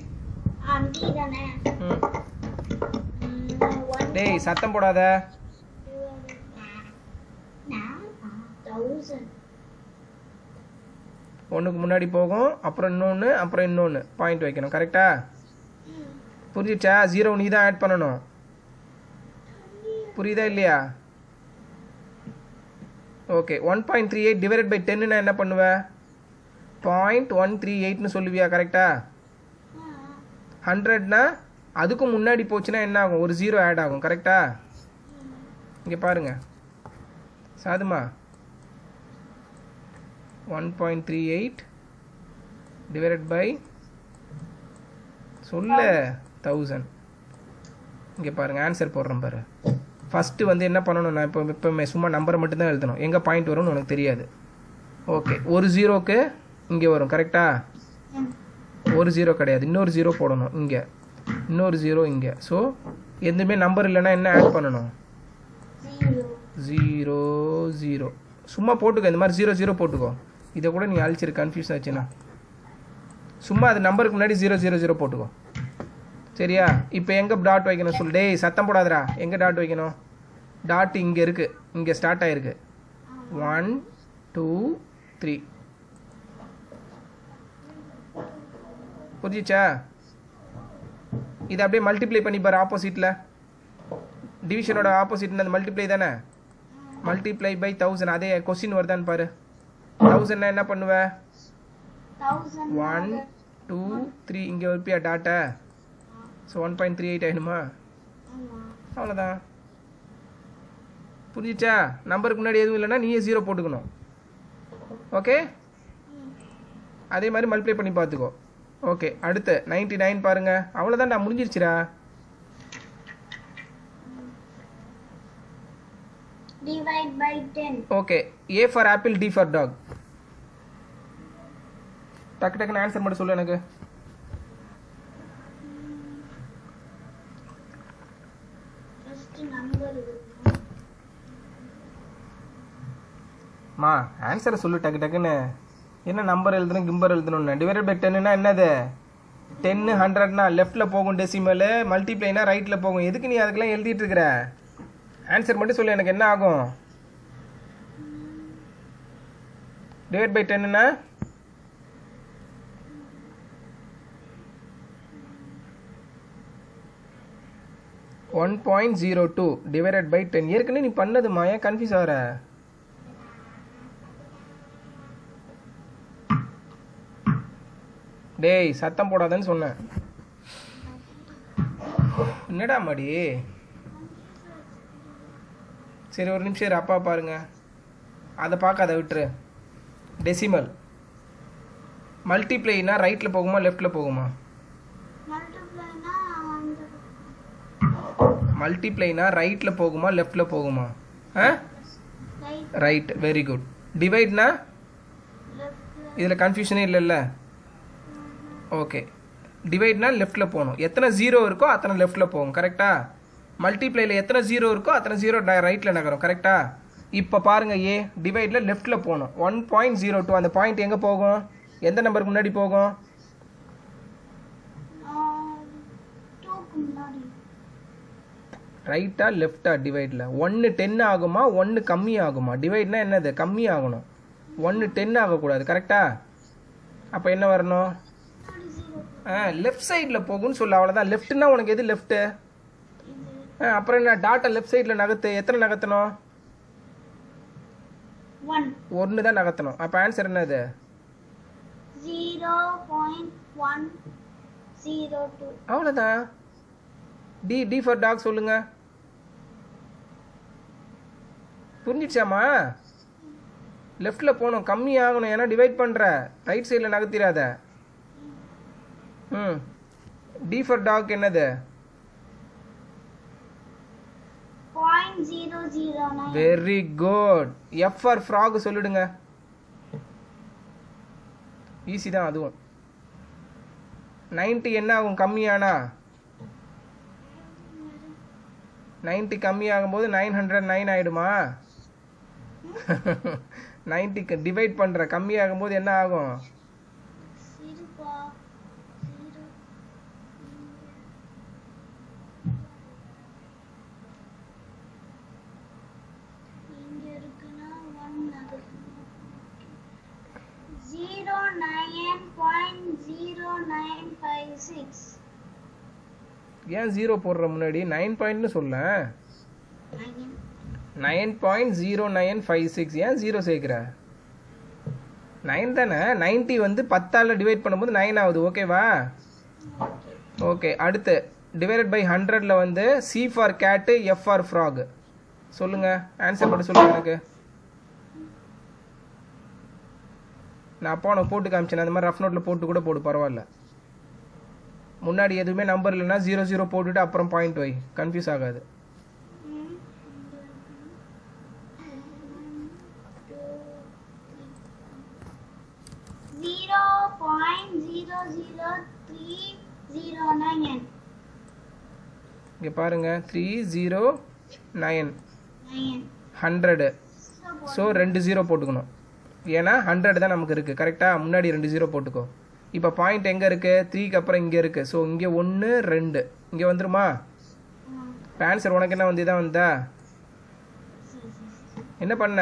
டேய் சத்தம் போடாத. 1க்கு முன்னாடி போகும், அப்புறம் இன்னொன்று, அப்புறம் இன்னொன்று பாயிண்ட் வைக்கணும். கரெக்டா? புரிஞ்சிச்சா? 0 நீ தான் ஆட் பண்ணணும். புரியுதா இல்லையா? ஓகே, 1.38 டிவைடட் பை 10னா என்ன பண்ணுவ? 0.138னு சொல்லுவியா? கரெக்டா? 100னா அதுக்கும் முன்னாடி போச்சுன்னா என்ன ஆகும்? ஒரு 0 ஆட் ஆகும். கரெக்டா? இங்கே பாருங்க சாதுமா. 1.38 டிவைடட் பை சொல்ல 1000. இங்கே பாருங்கள், ஆன்சர் போடுறேன் பாரு. ஃபஸ்ட்டு வந்து என்ன பண்ணணும்? நான் இப்போ சும்மா நம்பரை மட்டும்தான் எழுதணும். எங்கே பாயிண்ட் வரும்னு உனக்கு தெரியாது. ஓகே, ஒரு 0க்கு இங்கே வரும். கரெக்டா? ஒரு 0 கிடையாது, இன்னொரு 0 போடணும். இங்கே இன்னொரு 0 இங்கே. ஸோ எதுவுமே நம்பர் இல்லைன்னா என்ன ஆட் பண்ணணும்? 0 0. சும்மா போட்டுக்கோ, இந்த மாதிரி 0 0 போட்டுக்கோ. இதை கூட நீ அழிச்சிரு, கன்ஃபியூஷன் ஆச்சுன்னா. சும்மா அது நம்பருக்கு முன்னாடி 0 0 0 போட்டுக்கோ. சரியா? இப்போ எங்கே டாட் வைக்கணும் சொல்லு. டேய் சத்தம் போடாதரா. எங்கே டாட் வைக்கணும்? டாட் இங்கே இருக்குது, இங்கே ஸ்டார்ட் ஆகிருக்கு. 1 2 3. புரிஞ்சிச்சா? இதை அப்படியே மல்டிப்ளை பண்ணி பாரு. ஆப்போசிட்டில் டிவிஷனோட ஆப்போசிட் அந்த மல்டிப்ளை தானே? Multiply by 1000. அதே கொஸ்டின் வருதான்னு பாரு. 1000 என்ன பண்ணுவ? 1 2 3 இங்கே வைப்பியா டாட்டை? ஸோ 1.38 ஆயிடுமா? அவ்வளோதான். புரிஞ்சிச்சா? நம்பருக்கு முன்னாடி எதுவும் இல்லைன்னா நீயே 0 போட்டுக்கணும். ஓகே, அதே மாதிரி மல்டிப்ளை பண்ணி பார்த்துக்கோ. ஓகே அடுத்து 99 பாருங்க. அவ்வளோதான்டா, முடிஞ்சிருச்சுடா. Divide by 10. Okay, A for apple, D for dog. டக்கு டக்குன்னு ஆன்சர் மட்டும் சொல்லு எனக்கு. First number. மா ஆன்சரை சொல்லு டக்கு டக்குன்னு. என்ன நம்பர் எழுதணும், கிம்பர் எழுதணும்னு. டிவைடட் பை 10னா என்னது? 10 100னா லெஃப்ட்டில் போகும் டெசிமல், மல்டிப்ளைனா ரைட்டில் போகும். எதுக்கு நீ அதுக்கெல்லாம் எழுதிட்டு இருக்கிற? ஆன்சர் மட்டும் சொல்லு எனக்கு, என்ன ஆகும்? டிவைட் பை 10னா 1.02 டிவைடட் பை 10. ஏற்கனவே நீ பண்ணதுமா, ஏன் கன்ஃபியூஸ் ஆகிற? டேய் சத்தம் போடாதன்னு சொன்னேன். என்னடா மாடி? சரி ஒரு நிமிஷம் இரு, அப்பா பாருங்க. அதை பார்க்காத, விட்டுரு. டெசிமல் மல்டிப்ளைனா ரைட்டில் போகுமா லெஃப்டில் போகுமா? Multiply-னா மல்டிப்ளைனா ரைட்டில் போகுமா லெஃப்டில் போகுமா? ஆ right, ரைட், வெரி குட். டிவைட்னா left, இதில் கன்ஃபியூஷனே இல்லைல்ல. ஓகே, டிவைட்னா லெஃப்ட்டில் போகணும். எத்தனை ஜீரோ இருக்கோ அத்தனை லெஃப்ட்டில் போகும், கரெக்டா? மல்டிப்ளைல எத்தனை ஜீரோ இருக்கோ அத்தனை ஜீரோ ரைட்டில் நகரும், கரெக்டா? இப்போ பாருங்க, ஏ டிவைடில் லெஃப்ட்டில் போகணும். 1.02 அந்த பாயிண்ட் எங்கே போகும்? எந்த நம்பருக்கு முன்னாடி போகும்? 2க்கு முன்னாடி. ரைட்டா லெஃப்டா? டிவைடில் 1 10 ஆகுமா, 1 கம்மி ஆகுமா? டிவைட்னா என்னது? கம்மி ஆகணும். 1 10 ஆகக்கூடாது, கரெக்டா? அப்போ என்ன வரணும்? லெஃப்ட் சைடில் போகும்னு சொல்ல, அவ்வளோதான். லெஃப்ட்னா உனக்கு எது லெஃப்ட்டு? அப்புறம் என்ன? டாட்டை லெஃப்ட் சைடில் நகர்த்து. எத்தனை நகர்த்தணும்? 1 தான் நகர்த்தணும். அப்போ ஆன்சர் என்னது? 0.102. அவ்வளோதான். டி டி ஃபார் டாக் சொல்லுங்க. புரிஞ்சிடுச்சாமா? லெஃப்டில் போகணும், கம்மி ஆகணும். ஏன்னா டிவைட் பண்ணுற, ரைட் சைடில் நகர்த்திடாத. ம் டி ஃபார் டாக் என்னது? 0.009. Very good. F for frock சொல்லிடுங்க. ஈஸி தான் அதுவும். 90 என்ன ஆகும் கம்மியானா? 90 கம்மி ஆகும்போது 909 ஆயிடுமா? 90க்கு டிவைட் பண்ணுற, கம்மி ஆகும்போது என்ன ஆகும்? சிறுபா, சிறு. இங்க இருக்குன்னா 1 நகர்த்தணும். 09.0956. ஏன் ஜீரோ போடுற முன்னாடி 9 பாயிண்ட்னு சொல்ல. 9.0956. ஏன் ஜீரோ சேர்க்குற? 9 தானே. 90 வந்து 10ஆல் டிவைட் பண்ணும்போது 9 ஆகுது, ஓகேவா? ஓகே, அடுத்து டிவைடட் பை 100ல் வந்து சி ஃபார் கேட்டு, எஃப் ஃபார் ஃப்ராக் சொல்லுங்க. ஆன்சர் மட்டும் சொல்லுங்க எனக்கு. நான் அப்போ உனக்கு போட்டு காமிச்சேன், அந்த மாதிரி ரஃப் நோட்டில் போட்டு கூட போடு, பரவாயில்ல. முன்னாடி எதுவுமே நம்பர் இல்லைன்னா 00 போட்டுட்டு அப்புறம் பாயிண்ட் வை, கன்ஃபியூஸ் ஆகாது. Zero point 00309. இங்கே பாருங்க, 309 100. ஸோ 2 0 போட்டுக்கணும், ஏன்னா 100 தான் நமக்கு இருக்குது, கரெக்டாக? முன்னாடி 2 0 போட்டுக்கோ. இப்போ பாயிண்ட் எங்கே இருக்குது? 3க்கு அப்புறம் இங்கே இருக்குது. ஸோ இங்கே 1 2 இங்கே வந்துருமா? ஆன்சர் உனக்கு என்ன வந்து இதான் வந்தா? என்ன பண்ண?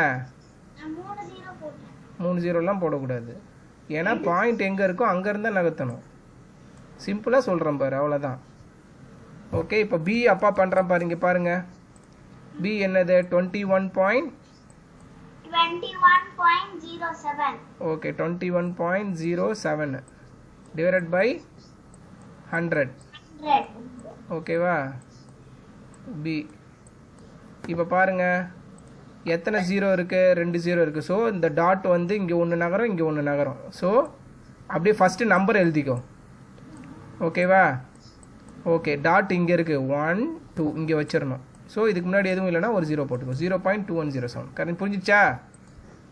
3 0லாம் போடக்கூடாது, ஏன்னா பாயிண்ட் எங்கே இருக்கோ அங்கேருந்து தான் நகர்த்தணும். சிம்பிளாக சொல்கிறேன் பாரு, அவ்வளோதான். ஓகே, இப்போ பி அப்பா பண்ணுறேன் பாரு. இங்கே பாருங்க, பி என்னது? 21.07. ஓகே, 21.07 டிவைடட் பை 100, ஓகேவா? பி. இப்போ பாருங்க, எத்தனை ஜீரோ இருக்குது? 2 0 இருக்குது. ஸோ இந்த டாட் வந்து இங்கே 1 நகரம், இங்கே 1 நகரம். ஸோ அப்படியே ஃபஸ்ட்டு நம்பர் எழுதிக்கோ. ஓகேவா? ஓகே, டாட் இங்கே இருக்குது 1 2 இங்கே வச்சிடணும். ஸோ இதுக்கு முன்னாடி எதுவும் இல்லைனா ஒரு 0 போட்டுக்கோ. 0.2107 கரெக்ட். புரிஞ்சிச்சா?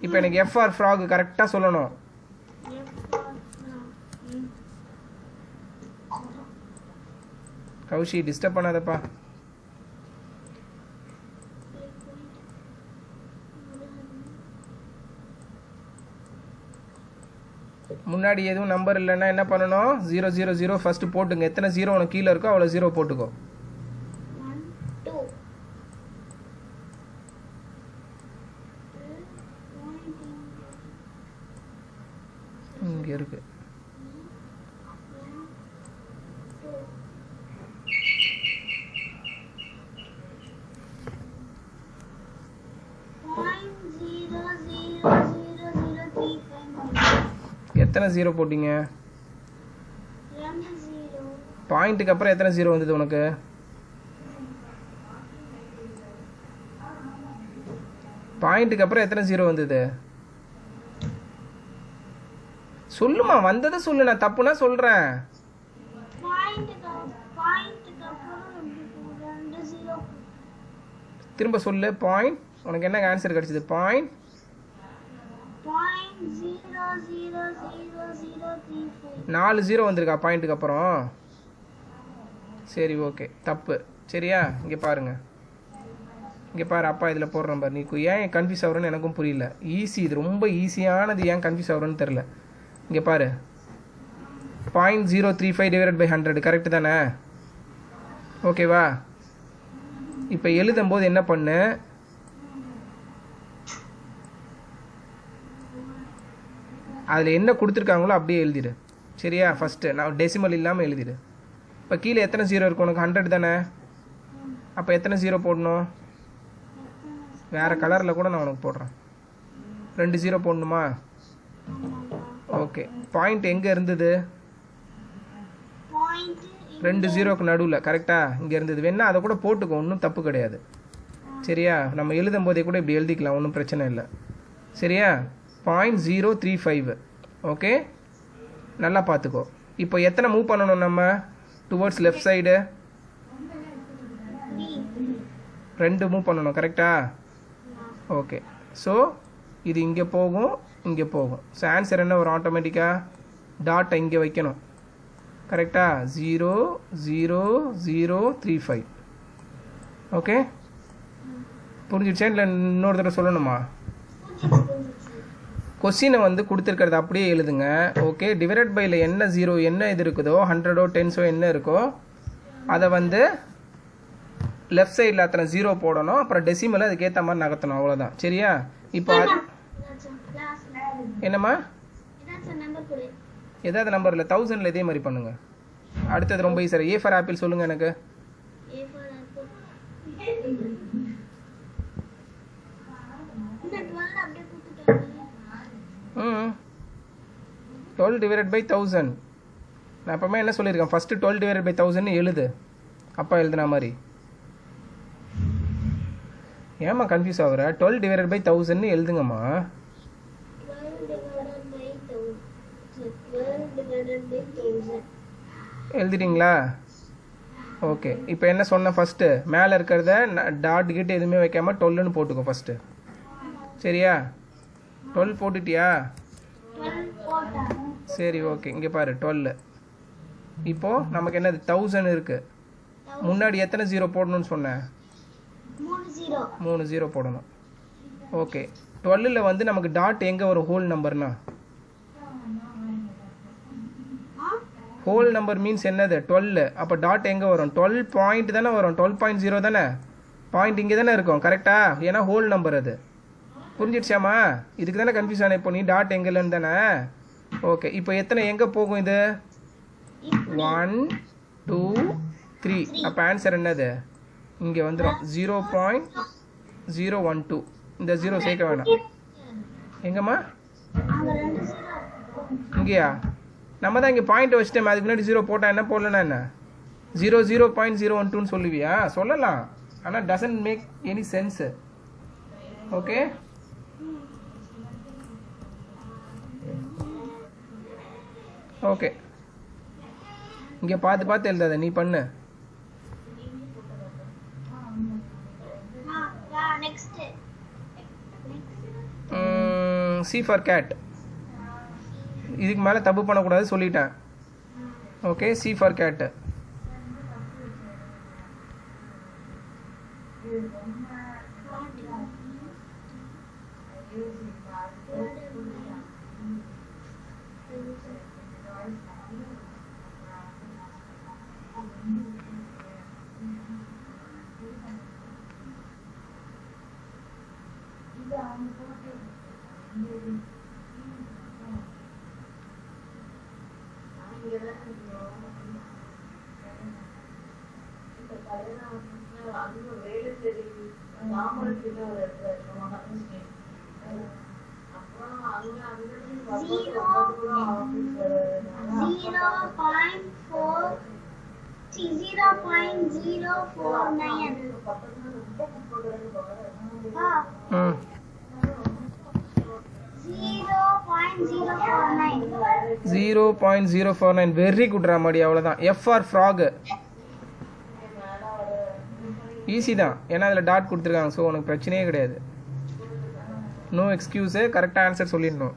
இப்போ எனக்கு எஃப்ஆர் ஃப்ராக் கரெக்டாக சொல்லணும். கௌஷி டிஸ்டர்ப் பண்ணாதப்பா. முன்னாடி எதுவும் நம்பர் இல்லைன்னா என்ன பண்ணணும்? 000 ஃபஸ்ட்டு போட்டுங்க. எத்தனை 0 உனக்கு கீழே இருக்கோ அவ்வளோ 0 போட்டுக்கோ. இங்கே இருக்கு. எத்தனை 0 போட்டீங்க? பாயிண்ட்டுக்கு அப்புறம் எத்தனை 0 வந்தது உனக்கு? பாயிண்ட்டுக்கு அப்புறம் எத்தனை 0 வந்தது? சொல்லுமா, வந்ததை சொல்லு. நான் தப்புனா சொல்றேன். திரும்ப சொல்லு. பாயிண்ட். உனக்கு என்ன ஆன்சர் கிடைச்சது? பாயிண்ட் 4 0 வந்திருக்கா பாயிண்ட்டுக்கு அப்புறம்? சரி, ஓகே, தப்பு. சரியா? இங்கே பாருங்க, இங்கே பாரு. அப்பா இதில் போடுற நம்பர். நீ ஏன் கன்ஃபியூஸ் ஆகுறன்னு எனக்கும் புரியல. ஈஸி, இது ரொம்ப ஈஸியானது. ஏன் கன்ஃபியூஸ் ஆகுறன்னு தெரில. இங்கே பாரு, 0.035 டிவைடட் பை 100 கரெக்டு தானே? ஓகேவா? இப்போ எழுதும்போது என்ன பண்ணு, அதில் என்ன கொடுத்துருக்காங்களோ அப்படியே எழுதிடு. சரியா? ஃபஸ்ட்டு நான் டெசிமல் இல்லாமல் எழுதிடு. இப்போ கீழே எத்தனை 0 இருக்கும் உனக்கு? 100 தானே? அப்போ எத்தனை 0 போடணும்? வேறு கலரில் கூட நான் உனக்கு போடுறேன். 2 0 போடணுமா? ஓகே. பாயிண்ட் எங்கே இருந்தது? 2 0க்கு நடுவில் கரெக்டாக இங்கே இருந்தது. வேணா அதை கூட போட்டுக்கோ, ஒன்றும் தப்பு கிடையாது. சரியா? நம்ம எழுதும் போதே கூட இப்படி எழுதிக்கலாம், ஒன்றும் பிரச்சனை இல்லை. சரியா? 0.035. ஓகே, நல்லா பார்த்துக்கோ. இப்போ எத்தனை மூவ் பண்ணணும் நம்ம டுவர்ட்ஸ் லெஃப்ட் சைடு? 2 மூவ் பண்ணணும். கரெக்டா? ஓகே. ஸோ இது இங்கே போகும், இங்கே போகும். ஸோ ஆன்சர் என்ன வரும்? ஆட்டோமேட்டிக்காக டாட்டை இங்கே வைக்கணும். கரெக்டா? 0.035. ஓகே, புரிஞ்சிடுச்சா? இல்லை இன்னொரு தடவை சொல்லணுமா? கொஸ்டினை வந்து கொடுத்துருக்கிறது அப்படியே எழுதுங்க. ஓகே, டிவைடட் பையில் என்ன 0 என்ன இது இருக்குதோ, 100ஓ 10ஸோ என்ன இருக்கோ அதை வந்து லெஃப்ட் சைடில் அத்தனை 0 போடணும். அப்புறம் டெசிமலை அதுக்கேற்ற மாதிரி நகர்த்தணும். அவ்வளோதான். சரியா? இப்போ என்னம்மா? ஏதாவது நம்பர் இல்லை, 1000ல் இதே மாதிரி பண்ணுங்க. அடுத்தது ரொம்ப ஈஸியாக. ஏ ஃபார் ஆப்பிள் சொல்லுங்கள் எனக்கு. 12 டிவைடட் பை 1000. நான் அப்போமே என்ன சொல்லியிருக்கேன்? ஃபஸ்ட்டு 12 டிவைடட் பை 1000 எழுது. அப்பா எழுதுனா மாதிரி. ஏம்மா கன்ஃபியூஸ் ஆகுற? 12 டிவைடட் பை 1000 எழுதுங்கம்மா. எழுதிட்டீங்களா? ஓகே. இப்போ என்ன சொன்ன? ஃபஸ்ட்டு மேலே இருக்கிறத டாட் கிட்ட எதுவுமே வைக்காமல் 12ன்னு போட்டுக்கோ ஃபஸ்ட்டு. சரியா? 12 போட்டுட்டியா? சரி, ஓகே. இங்கே பாரு 12. இப்போது நமக்கு என்னது? 1000 இருக்குது. முன்னாடி எத்தனை 0 போடணும்னு சொன்னேன்? 3 0 போடணும். ஓகே. 12ல் வந்து நமக்கு டாட் எங்கே வரும்? ஹோல் நம்பர்னா ஹோல் நம்பர் மீன்ஸ் என்னது? 12. அப்போ டாட் எங்கே வரும்? 12 பாயிண்ட் தானே வரும். 12.0 தானே? பாயிண்ட் இங்கே தானே இருக்கும். கரெக்டா? ஏன்னா ஹோல் நம்பர் அது. புரிஞ்சிடுச்சாமா? இதுக்கு தானே கன்ஃபியூஸ் ஆன. இப்போ நீ டாட் எங்கேலன்னு தானே? ஓகே. இப்போ எத்தனை எங்கே போகும் இது? 1 2 3. அப்போ ஆன்சர் என்னது? இங்கே வந்துடும் 0.012. இந்த 0 சேர்க்க வேணாம். எங்கம்மா? இங்கேயா? நம்ம தான் இங்கே பாயிண்ட் வச்சுட்டேன். அதுக்கு முன்னாடி 0 போட்டால் என்ன போடலன்னா என்ன? 0.012ன்னு சொல்லுவியா? சொல்லலாம், ஆனால் doesn't make any sense. Okay. Okay, இங்கே பார்த்து பார்த்து எழுதாத, நீ பண்ணு. next C for cat. இதுக்கு மேலே தப்பு பண்ணக்கூடாது சொல்லிட்டேன். Okay, C for cat. Hmm 0.049. Very good ராமாடி, அவ்வளோதான். F for frock. ஈஸி தான், ஏன்னா அதில் டாட் கொடுத்துருக்காங்க. ஸோ உனக்கு பிரச்சனையே கிடையாது. நோ எக்ஸ்கியூஸு, கரெக்டாக ஆன்சர் சொல்லிடணும்.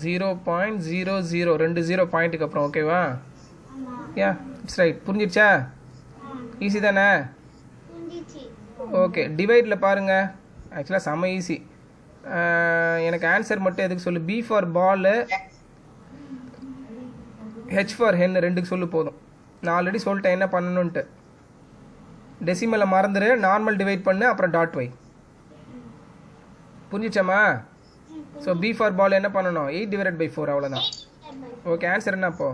ஜீரோ பாயிண்ட் 2 பாயிண்ட்டுக்கு அப்புறம். ஓகேவா? Yeah, it's right. புரிஞ்சிடுச்சா? ஈஸி தானே? ஓகே, டிவைடில் பாருங்கள். ஆக்சுவலாக செம்ம ஈஸி. எனக்கு ஆன்சர் மட்டும் எதுக்கு சொல்லு. B for ball, H for hen ரெண்டுக்கு சொல்லு போதும். நான் ஆல்ரெடி சொல்லிட்டேன் என்ன பண்ணணுன்ட்டு. டெசிமலை மறந்துடு, நார்மல் டிவைட் பண்ணு, அப்புறம் டாட் வை. புரிஞ்சிச்சாமா? ஸோ பி ஃபார் பால் என்ன பண்ணணும்? 8/4, அவ்வளோதான். ஓகே, ஆன்சர் என்ன அப்போ?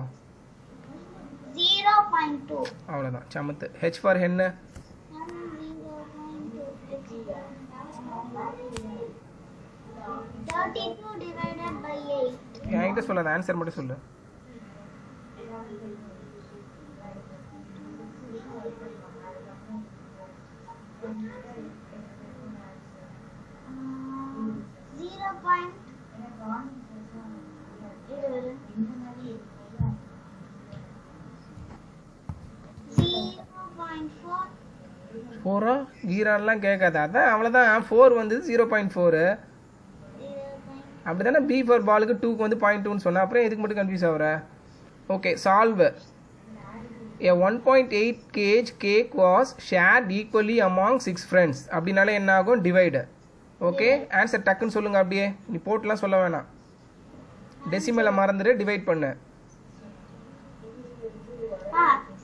0.2. அவ்வளோதான், சமத்து. H for hen 32 divided by 8. என்கிட்ட சொல்லாத, ஆன்சர் மட்டும் சொல்லு. ஃபோரா கீரான்லாம் கேட்காது. அதான் அவ்வளோதான். 4 வந்து 0.4. அப்படி தானே பி ஃபார் பாலுக்கு 2க்கு வந்து 0.2ன்னு சொன்னேன். அப்புறம் எதுக்கு மட்டும் கன்ஃபியூஸ் ஆகுற? Okay, solve. A 1.8 kg cake was shared equally among 6 friends. அப்படினாலே என்ன ஆகும்? டிவைடு. ஓகே, ஆன்சர் டக்குன்னு சொல்லுங்க. அப்படியே நீ போட்டுலாம் சொல்ல வேணாம். டெசிமலை மறந்துடு, டிவைட் பண்ணு.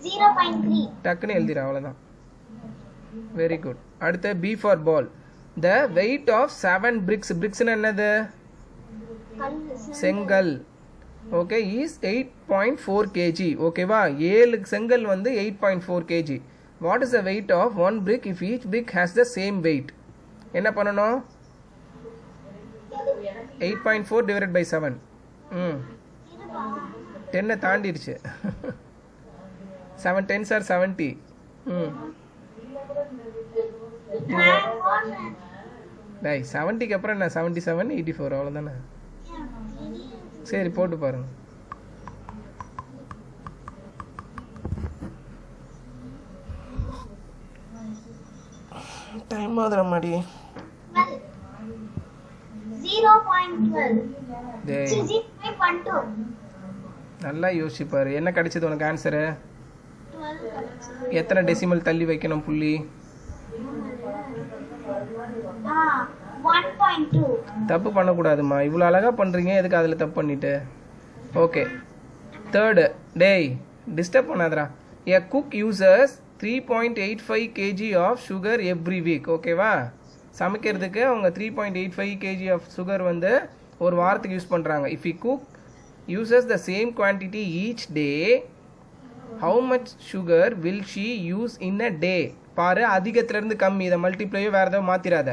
0.3. டக்குன்னு எழுதிடு, அவ்வளோதான். Very good. அடுத்த B for ball. The weight of 7 bricks. பிரிக்ஸ்னு என்னது? செங்கல். Okay, is 8.4 kg. ஓகேவா? 7 செங்கல் வந்து 8.4 kg. What is the weight of 1 brick if each brick has the same weight? என்ன பண்ணணும்? 8.4 divided by 7. 10 தாண்டிடுச்சு. 7 10s are 70. டேய், 70க்கு அப்புறம் என்ன? 77 84, அவ்வளோதானே. சரி, போட்டு பாருங்க. டைம் ஆகுதுற மாதிரி. 0.12. டேய், 0.12. நல்லா யோசிப்பாரு. என்ன கிடைச்சது உனக்கு ஆன்சரு? 12. எத்தனை டெசிமல் தள்ளி வைக்கணும் புள்ளி? 1.2. தப்பு பண்ணக்கூடாதுமா. இவ்வளோ அழகாக பண்ணுறீங்க, எதுக்கு அதில் தப்பு பண்ணிட்டு? Okay, third. டேய், டிஸ்டர்ப் பண்ணாதரா. A cook users 3.85 kg of sugar every week. ஓகேவா? சமைக்கிறதுக்கு அவங்க 3.85 kg ஆஃப் சுகர் வந்து ஒரு வாரத்துக்கு யூஸ் பண்ணுறாங்க. If you cook uses the same quantity each day, how much sugar will she use in a day? பாரு, அதிகத்திலிருந்து கம்மி. இதை மல்டிப்ளையோ வேறு ஏதோ மாற்றிடாத.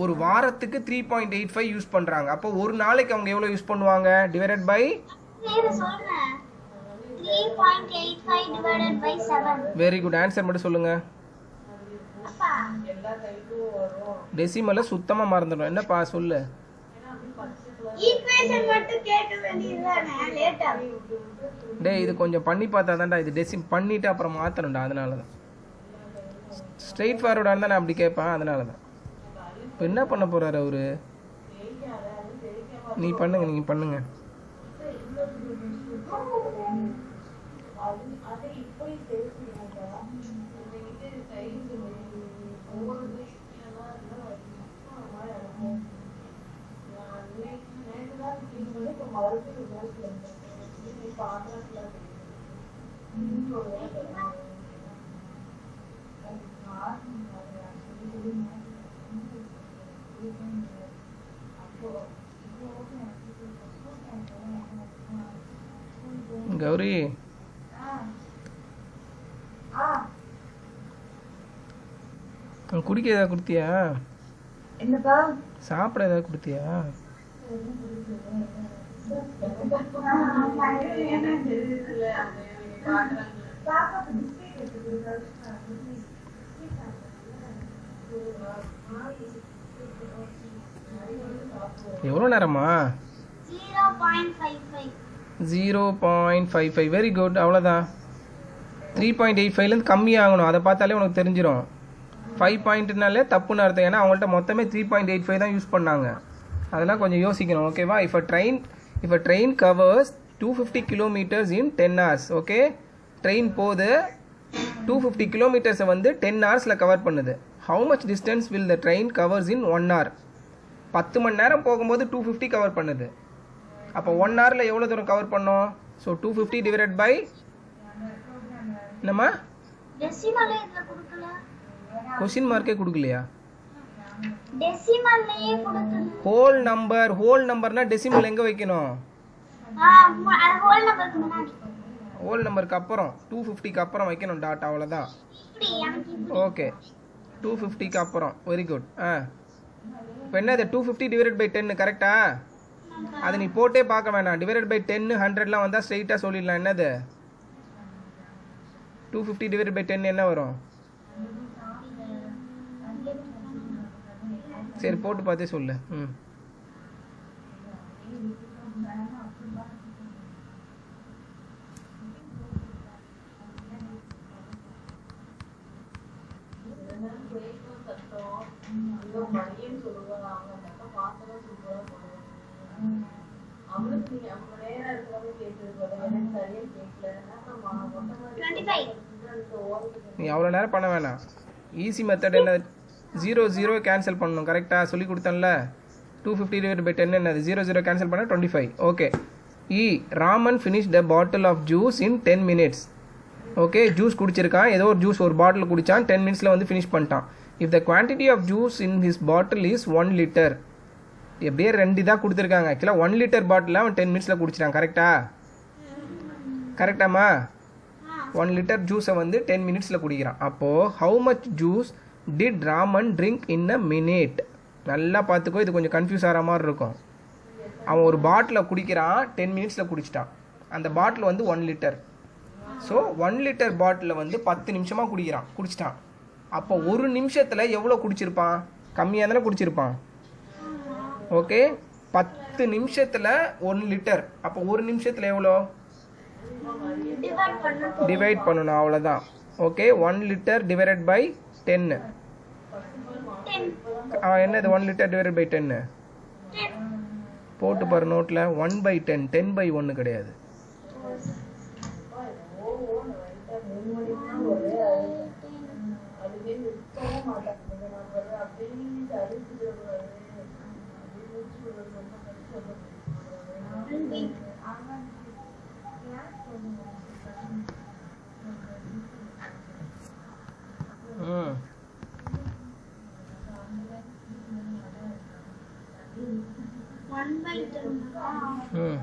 ஒரு வாரத்துக்கு 3.85 யூஸ் பண்ணுறாங்க. அப்போ ஒரு நாளைக்கு அவங்க எவ்வளோ யூஸ் பண்ணுவாங்க? Divided by 3.85 divided by 7. Very good. Answer மட்டும் சொல்லுங்க. டெசிமலை சுத்தமாக மறந்துடும். என்னப்பா சொல்லு. ஈக்குவேஷன் மட்டும் கேட்க வேண்டியதுதானே, லேட்டா. டேய், இது கொஞ்சம் பண்ணி பார்த்தா தான்டா. இது டெசிம் பண்ணிவிட்டு அப்புறம் மாற்றணும்டா. அதனால தான் ஸ்ட்ரெயிட் ஃபார்வர்டாக இருந்தால் நான் அப்படி கேட்பேன். அதனால தான். இப்போ என்ன பண்ண போகிறாரு அவரு? நீ பண்ணுங்க, நீங்கள் பண்ணுங்க. கௌரி, குடிக்க ஏதாவது கொடுத்தியா? என்னப்பா? சாப்பிட ஏதாவது கொடுத்தியா? எவ்வளோ நேரமா? 0.55. 0.55. Very good. அவ்வளோதான். 3.85லேருந்து கம்மியாகணும். அதை பார்த்தாலே உனக்கு தெரிஞ்சிடும். 5 பாயிண்ட்னாலே தப்புன்னு அர்த்தம். ஏன்னா அவங்கள்ட்ட மொத்தமே 3.85 தான் யூஸ் பண்ணாங்க. அதெல்லாம் கொஞ்சம் யோசிக்கணும். ஓகேவா? If a train covers 250 kilometres in 10 hours. Okay, train போகுது, 250 கிலோமீட்டர்ஸை வந்து 10 ஹவர்ஸில் கவர் பண்ணுது. How much distance will the train covers in 1 hour? 10 மணி நேரம் போகும்போது 250 கவர் பண்ணுது. அப்போ 1 ஹவரில் எவ்வளோ தூரம் கவர் பண்ணோம்? ஸோ 250 டிவைடட் பை என்னம்மா? டெசிமலே இதுல கொடுக்கல. கொஸ்டின் மார்க்கே கொடுக்கலையா? டெசிமல்லையே கொடுத்தது. ஹோல் நம்பர்னா டெசிமல் எங்கே வைக்கணும்? ஹோல் நம்பருக்கு முன்னாடி. ஹோல் நம்பருக்கு அப்புறம் 250க்கு அப்புறம் வைக்கணும் டாட். அவ்வளோதான். இப்படி எனக்கு ஓகே, 250க்கு அப்புறம். Very good. இப்போ என்னது? 250 டிவைடட் பை 10 கரெக்டா? அதை நீ போட்டே பார்க்க வேணாம். டிவைடட் பை 10 100லாம் வந்தால் ஸ்ட்ரெயிட்டாக சொல்லிடலாம். என்னது 250 டிவைடட் பை 10 என்ன வரும்? சரி, போட்டு பார்த்தே சொல்லு. ம், நீ அவ்வளோ நேரம் பண்ண வேணாம். ஈஸி மெத்தட் என்ன? 0 கேன்சல் பண்ணணும். கரெக்டாக சொல்லி கொடுத்தேன்ல. 250 டிவைட் பை 10 என்னது? 0 கேன்சல் பண்ணால் 25. Okay. Raman finish the bottle of juice in 10 minutes. Okay, juice குடிச்சிருக்கான். ஏதோ ஒரு ஜூஸ் ஒரு பாட்டில் குடித்தான். 10 minutesல வந்து ஃபினிஷ் பண்ணிட்டான். If the quantity of juice in his bottle is 1 liter. எப்படியே 2 இதாக கொடுத்துருக்காங்க. ஆக்சுவலாக 1 liter பாட்டில் அவன் 10 minutesல குடிச்சிட்டான். கரெக்டாம்மா? 1 liter ஜூஸை வந்து 10 minutesல குடிக்கிறான். அப்போது how much juice did Raman drink in a minute? நல்லா பார்த்துக்கோ, இது கொஞ்சம் கன்ஃபியூஸ் ஆகிற மாதிரி இருக்கும். அவன் ஒரு பாட்டில் குடிக்கிறான், 10 minutesல குடிச்சிட்டான். அந்த பாட்டில் வந்து 1 liter. ஸோ 1 liter பாட்டில் வந்து 10 நிமிஷமாக குடிச்சிட்டான். அப்போ ஒரு நிமிஷத்தில் எவ்வளோ குடிச்சிருப்பான்? கம்மியாக தானே குடிச்சிருப்பான். ஓகே, 10 நிமிஷத்தில் 1 liter. அப்போ ஒரு நிமிஷத்தில் எவ்வளோ? டிவைட் பண்ணணும். அவ்வளோதான். Okay, 1 liter divided by 10. என்னது 1 liter டிவைடட் பை 10? போட்டு பாரு நோட்டில். 1/10, 10/1 கிடையாது. ம், 1/10. ம்,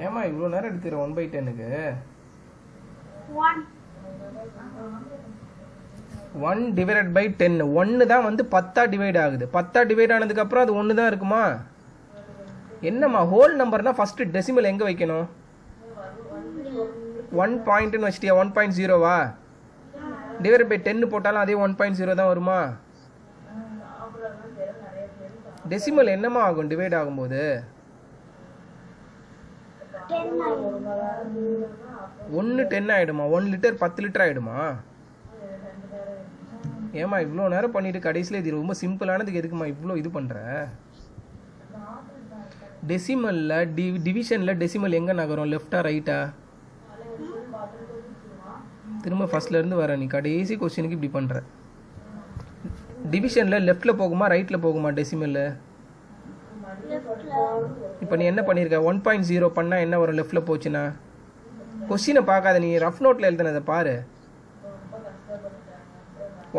ஏமா இவ்வளோ நேரம் எடுத்துற 1/10க்கு? 1. 1 டிவைடட் பை 10. 1 தான் வந்து 10 டிவைட் ஆகுது. 10 டிவைட் ஆனதுக்கப்புறம் அது 1 தான் இருக்குமா? என்னம்மா ஹோல் நம்பர்னா ஃபர்ஸ்ட் டெசிமல் எங்கே வைக்கணும்? 1 பாயிண்ட்னு வச்சிட்டியா? 1.0வா? டிவைட் பை 10 போட்டாலும் அதே 1.0 தான் வருமா? டெசிமல் என்னமா ஆகும் டிவைட் ஆகும்போது? 1 10 ஆயிடுமா? 1 லிட்டர் 10 லிட்டர் ஆயிடுமா? ஏமா இவ்வளோ நேரம் பண்ணிட்டு கடைசியில் இது ரொம்ப சிம்பிளானதுக்கு எதுக்குமா இவ்வளோ இது பண்ணுற? டெசிமலில் டிவிஷனில் டெசிமல் எங்கே நகரும்? லெஃப்டா ரைட்டா? திரும்ப ஃபர்ஸ்ட்லேருந்து வர, நீ கடைசி கொஸ்டினுக்கு இப்படி பண்ணுற. டிவிஷனில் லெஃப்டில் போகுமா ரைட்டில் போகுமா டெசிமலில்? இப்போ நீ என்ன பண்ணியிருக்க? 1.0 பண்ணால் என்ன வரும் லெஃப்டில் போச்சுன்னா? கொஸ்டினை பார்க்காத, நீ ரஃப் நோட்டில் எழுதுனதை பாரு.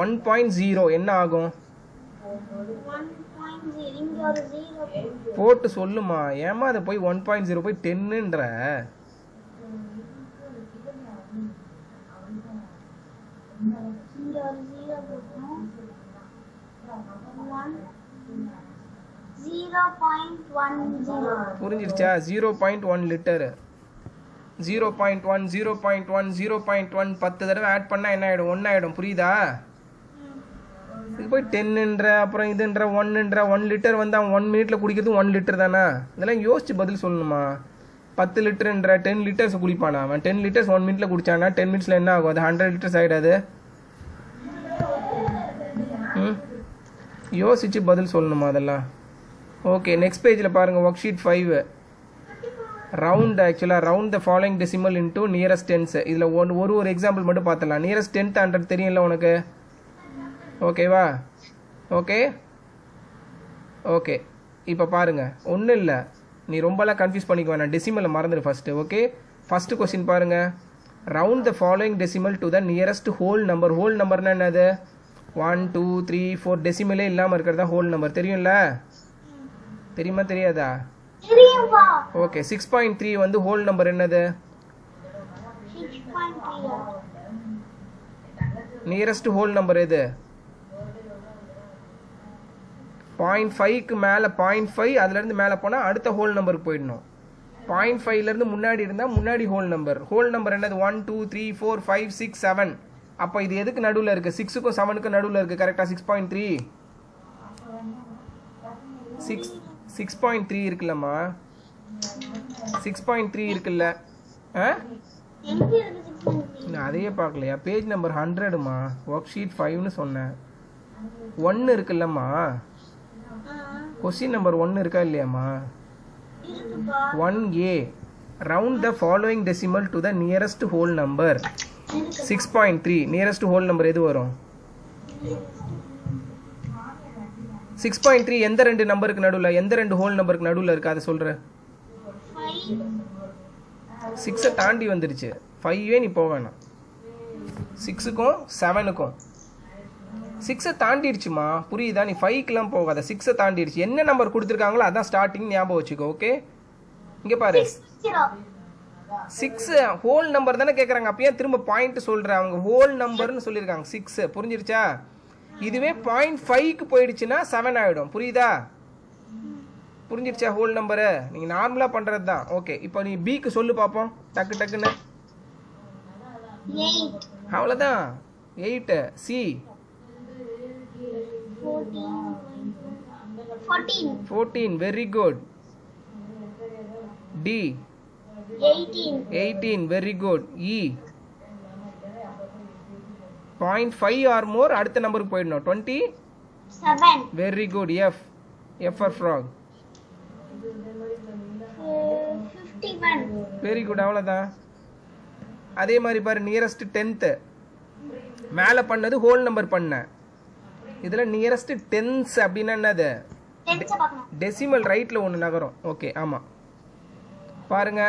1.0 என்ன ஆகும்? 1.0 இங்க ஒரு 0 போட்டு சொல்லுமா. ஏமா அதை போய் 1.0 போய் 10ன்ற? இங்க ஒரு 0 போடணும். 0.10. புரிஞ்சிருச்சா? 0.1 லிட்டர். 0.1 0.1 0.1 10 தடவை ஆட் பண்ணால் என்ன ஆகிடும்? 1 ஆகிடும். புரியுதா? இது போய் 10ன்ற அப்புறம் இதுன்ற 1ன்ற. 1 லிட்டர் வந்து அவன் 1 மினிட்ல குடிக்கிறது 1 லிட்டர் தானே? இதெல்லாம் யோசிச்சு பதில் சொல்லணுமா? 10 லிட்டருன்ற 10 லிட்டர்ஸ் குடிப்பானா அவன்? 10 லிட்டர்ஸ் 1 மினிட்ல குடிச்சானா 10 மினிட்ஸ்ல என்ன ஆகும்? அது 100 லிட்டர்ஸ் ஆகிடாது? யோசிச்சு பதில் சொல்லணுமா அதெல்லாம்? ஓகே, நெக்ஸ்ட் பேஜில் பாருங்கள். Work sheet 5. ரவுண்ட் ஆக்சுவலாக round the following decimal into nearest tense. இதில் ஒரு எக்ஸாம்பிள் மட்டும் பார்த்துடலாம். நியரஸ்ட் 10th 100 தெரியும்ல உனக்கு? ஓகேவா? Okay okay. இப்போ பாருங்கள், ஒன்றும் இல்லை, நீ ரொம்பலாம் கன்ஃபியூஸ் பண்ணிக்க வேணாம். டெசிமலை மறந்துடு ஃபஸ்ட்டு. ஓகே, ஃபஸ்ட்டு கொஸ்டின் பாருங்கள். Round the following decimal to the nearest whole number. Whole நம்பர்னா என்னது? 1 2 3 4 டெசிமலே இல்லாமல் இருக்கிறதா ஹோல் நம்பர். தெரியும்ல? தெரியுமா தெரியாதா? தெரியும்பா. ஓகே, 6.3 வந்து ஹோல் நம்பர் என்னது? 6.3. நியரஸ்ட் ஹோல் நம்பர் எது? 0.5க்கு மேலே 0.5 அதுலேருந்து மேலே போனால் அடுத்த ஹோல் நம்பருக்கு போயிடணும். 0.5லேருந்து முன்னாடி இருந்தால் முன்னாடி ஹோல் நம்பர். ஹோல் நம்பர் என்னது? 1 2 3 4 5 6 7. அப்போ இது எதுக்கு நடுவில் இருக்குது? 6க்கும் 7க்கும் நடுவில் இருக்குது. கரெக்டாக 6.3. 6.3 இருக்குல்லம்மா? 6.3 இருக்குல்ல? ஆ, எங்க இருக்கு 6.3? நான் அதையே பார்க்கலையா? பேஜ் நம்பர் 100மா. ஒர்க் ஷீட் 5னு சொன்னேன். 1 இருக்குல்லம்மா? கொஸ்டின் நம்பர் 1 இருக்கா இல்லையாம்மா? இருக்குப்பா. 1A. Round the following decimal to the nearest whole number. 6.3 nearest whole number எது வரும்? 6.3 எந்த ரெண்டு நம்பருக்கு நடுவில், எந்த ரெண்டு ஹோல் நம்பருக்கு நடுவில் இருக்கு அதை சொல்கிற? 5. 6 தாண்டி வந்துடுச்சு. 5 நீ போக வேணாம். 6க்கும் 7க்கும் 6 தாண்டிடுச்சுமா. புரியுதா? நீ 5க்குலாம் போகாத. 6 தாண்டிடுச்சு. என்ன நம்பர் கொடுத்துருக்காங்களோ அதான் ஸ்டார்டிங், ஞாபகம் வச்சுக்கோ. ஓகே, இங்கே பாரு. 6 ஹோல் நம்பர் தானே கேட்குறாங்க. அப்போ ஏன் திரும்ப பாயிண்ட் சொல்கிறேன்? அவங்க ஹோல் நம்பர்னு சொல்லியிருக்காங்க 6. புரிஞ்சிருச்சா? இதுவே 0.5க்கு போயிடுச்சுன்னா 7 ஆகிடும். புரியுதா? புரிஞ்சிருச்சா? ஹோல் நம்பரு நீங்கள் நார்மலாக பண்ணுறது தான். ஓகே, இப்போ நீ பிக்கு சொல்லு பார்ப்போம் டக்கு டக்குன்னு. 8. அவ்வளோதான். 8. C 14. Very good. D 18. Very good. E 0.5 or more அடுத்த நம்பருக்கு போயிடணும். 27. Very good. F for frog. 51. Very good. அவ்வளோதான். அதே மாதிரி பாரு, நியரஸ்ட் 10th மேலே பண்ணது ஹோல் நம்பர் பண்ண. இதில் நியரஸ்ட் டென்ஸ் அப்படின்னா என்னது? டெசிமல் ரைட்டில் ஒன்று நகரும். ஓகே, ஆமாம். பாருங்க,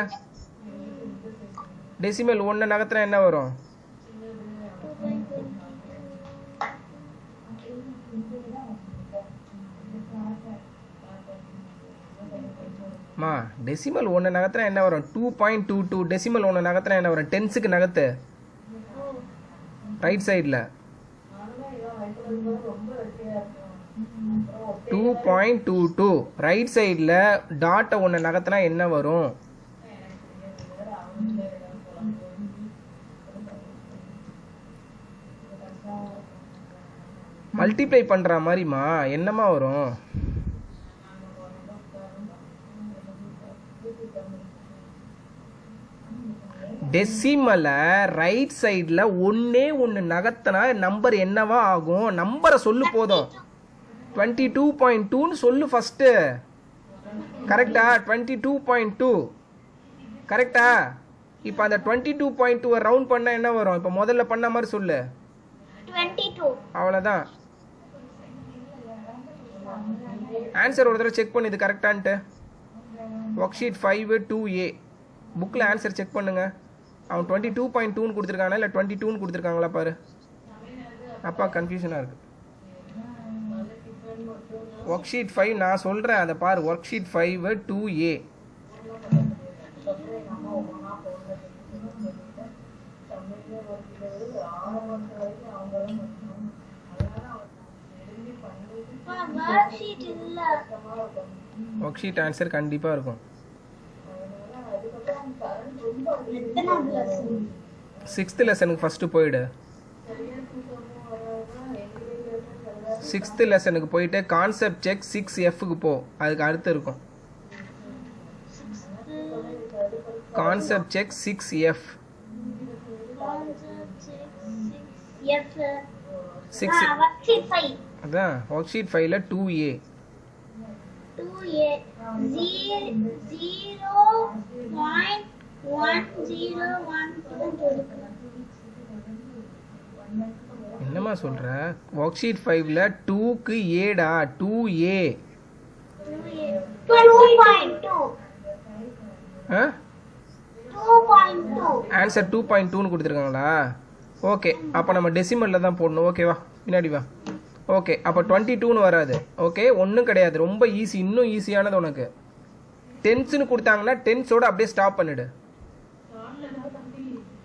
டெசிமல் 1 நகர்த்தினா என்ன வரும்? 2. மா டெசிமல் ஒன்று நகர்த்தினா என்ன வரும் 2.22 டெசிமல் ஒன்று நகர்த்தினா என்ன வரும் டென்ஸுக்கு நகர்த்து ரைட் சைடில் 2.22 ரைட் சைடில் டாட்டை ஒன்று நகர்த்தினா என்ன வரும் மல்டிப்ளை பண்ணுற மாதிரிமா என்னமா வரும் டெசிமலை ரைட் சைடில் ஒன்றே ஒன்று நகர்த்தினா நம்பர் என்னவா ஆகும் நம்பரை சொல்லு போதும் 22.2ன்னு சொல்லு ஃபஸ்ட்டு கரெக்டா 22.2 கரெக்டா இப்போ அந்த 22.2 ரவுண்ட் பண்ணால் என்ன வரும் இப்போ முதல்ல பண்ண மாதிரி சொல்லு 22. அவ்வளோதான் ஆன்சர் ஒரு தடவை செக் பண்ணு இது கரெக்டான்ட்டு ஒர்க் ஷீட் 5(2)A புக்கில் ஆன்சர் செக் பண்ணுங்க அவன் 22.2ன்னு கொடுத்துருக்கானா இல்லை 22ன்னு கொடுத்துருக்காங்களா பாரு அப்பா கன்ஃபியூஷனாக இருக்குது ஒர்க் ஷீட் 5 நான் சொல்கிறேன் அதை பாரு ஒர்க் ஷீட் 5(2)A worksheet இல்ல. ஒர்க் ஷீட் ஆன்சர் கண்டிப்பாக இருக்கும் எத்தனாவது lesson? 6th லெசனுக்கு ஃபஸ்ட்டு போயிடு 6th லெசனுக்கு போயிட்டு கான்செப்ட் செக் 6Fக்கு போ அதுக்கு அடுத்து இருக்கும் concept check 6F F. 6 worksheet 5. அதான் ஒர்க் ஷீட் 5ல 2A 2A 0.1012 என்னம்மா சொல்ற ஒர்க் ஷீட் 5ல 2க்கு ஏடா 2A 2.2. ஆ 2.2. ஆன்சர் 2.2ன்னு கொடுத்துருக்காங்களா ஓகே அப்போ நம்ம டெசிமலில் தான் போடணும் ஓகேவா பின்னாடி வா ஓகே அப்போ 22ன்னு வராது ஓகே ஒன்றும் கிடையாது ரொம்ப ஈஸி இன்னும் ஈஸியானது உனக்கு டென்ஸ்னு கொடுத்தாங்கன்னா டென்ஸோட அப்படியே ஸ்டாப் பண்ணிடு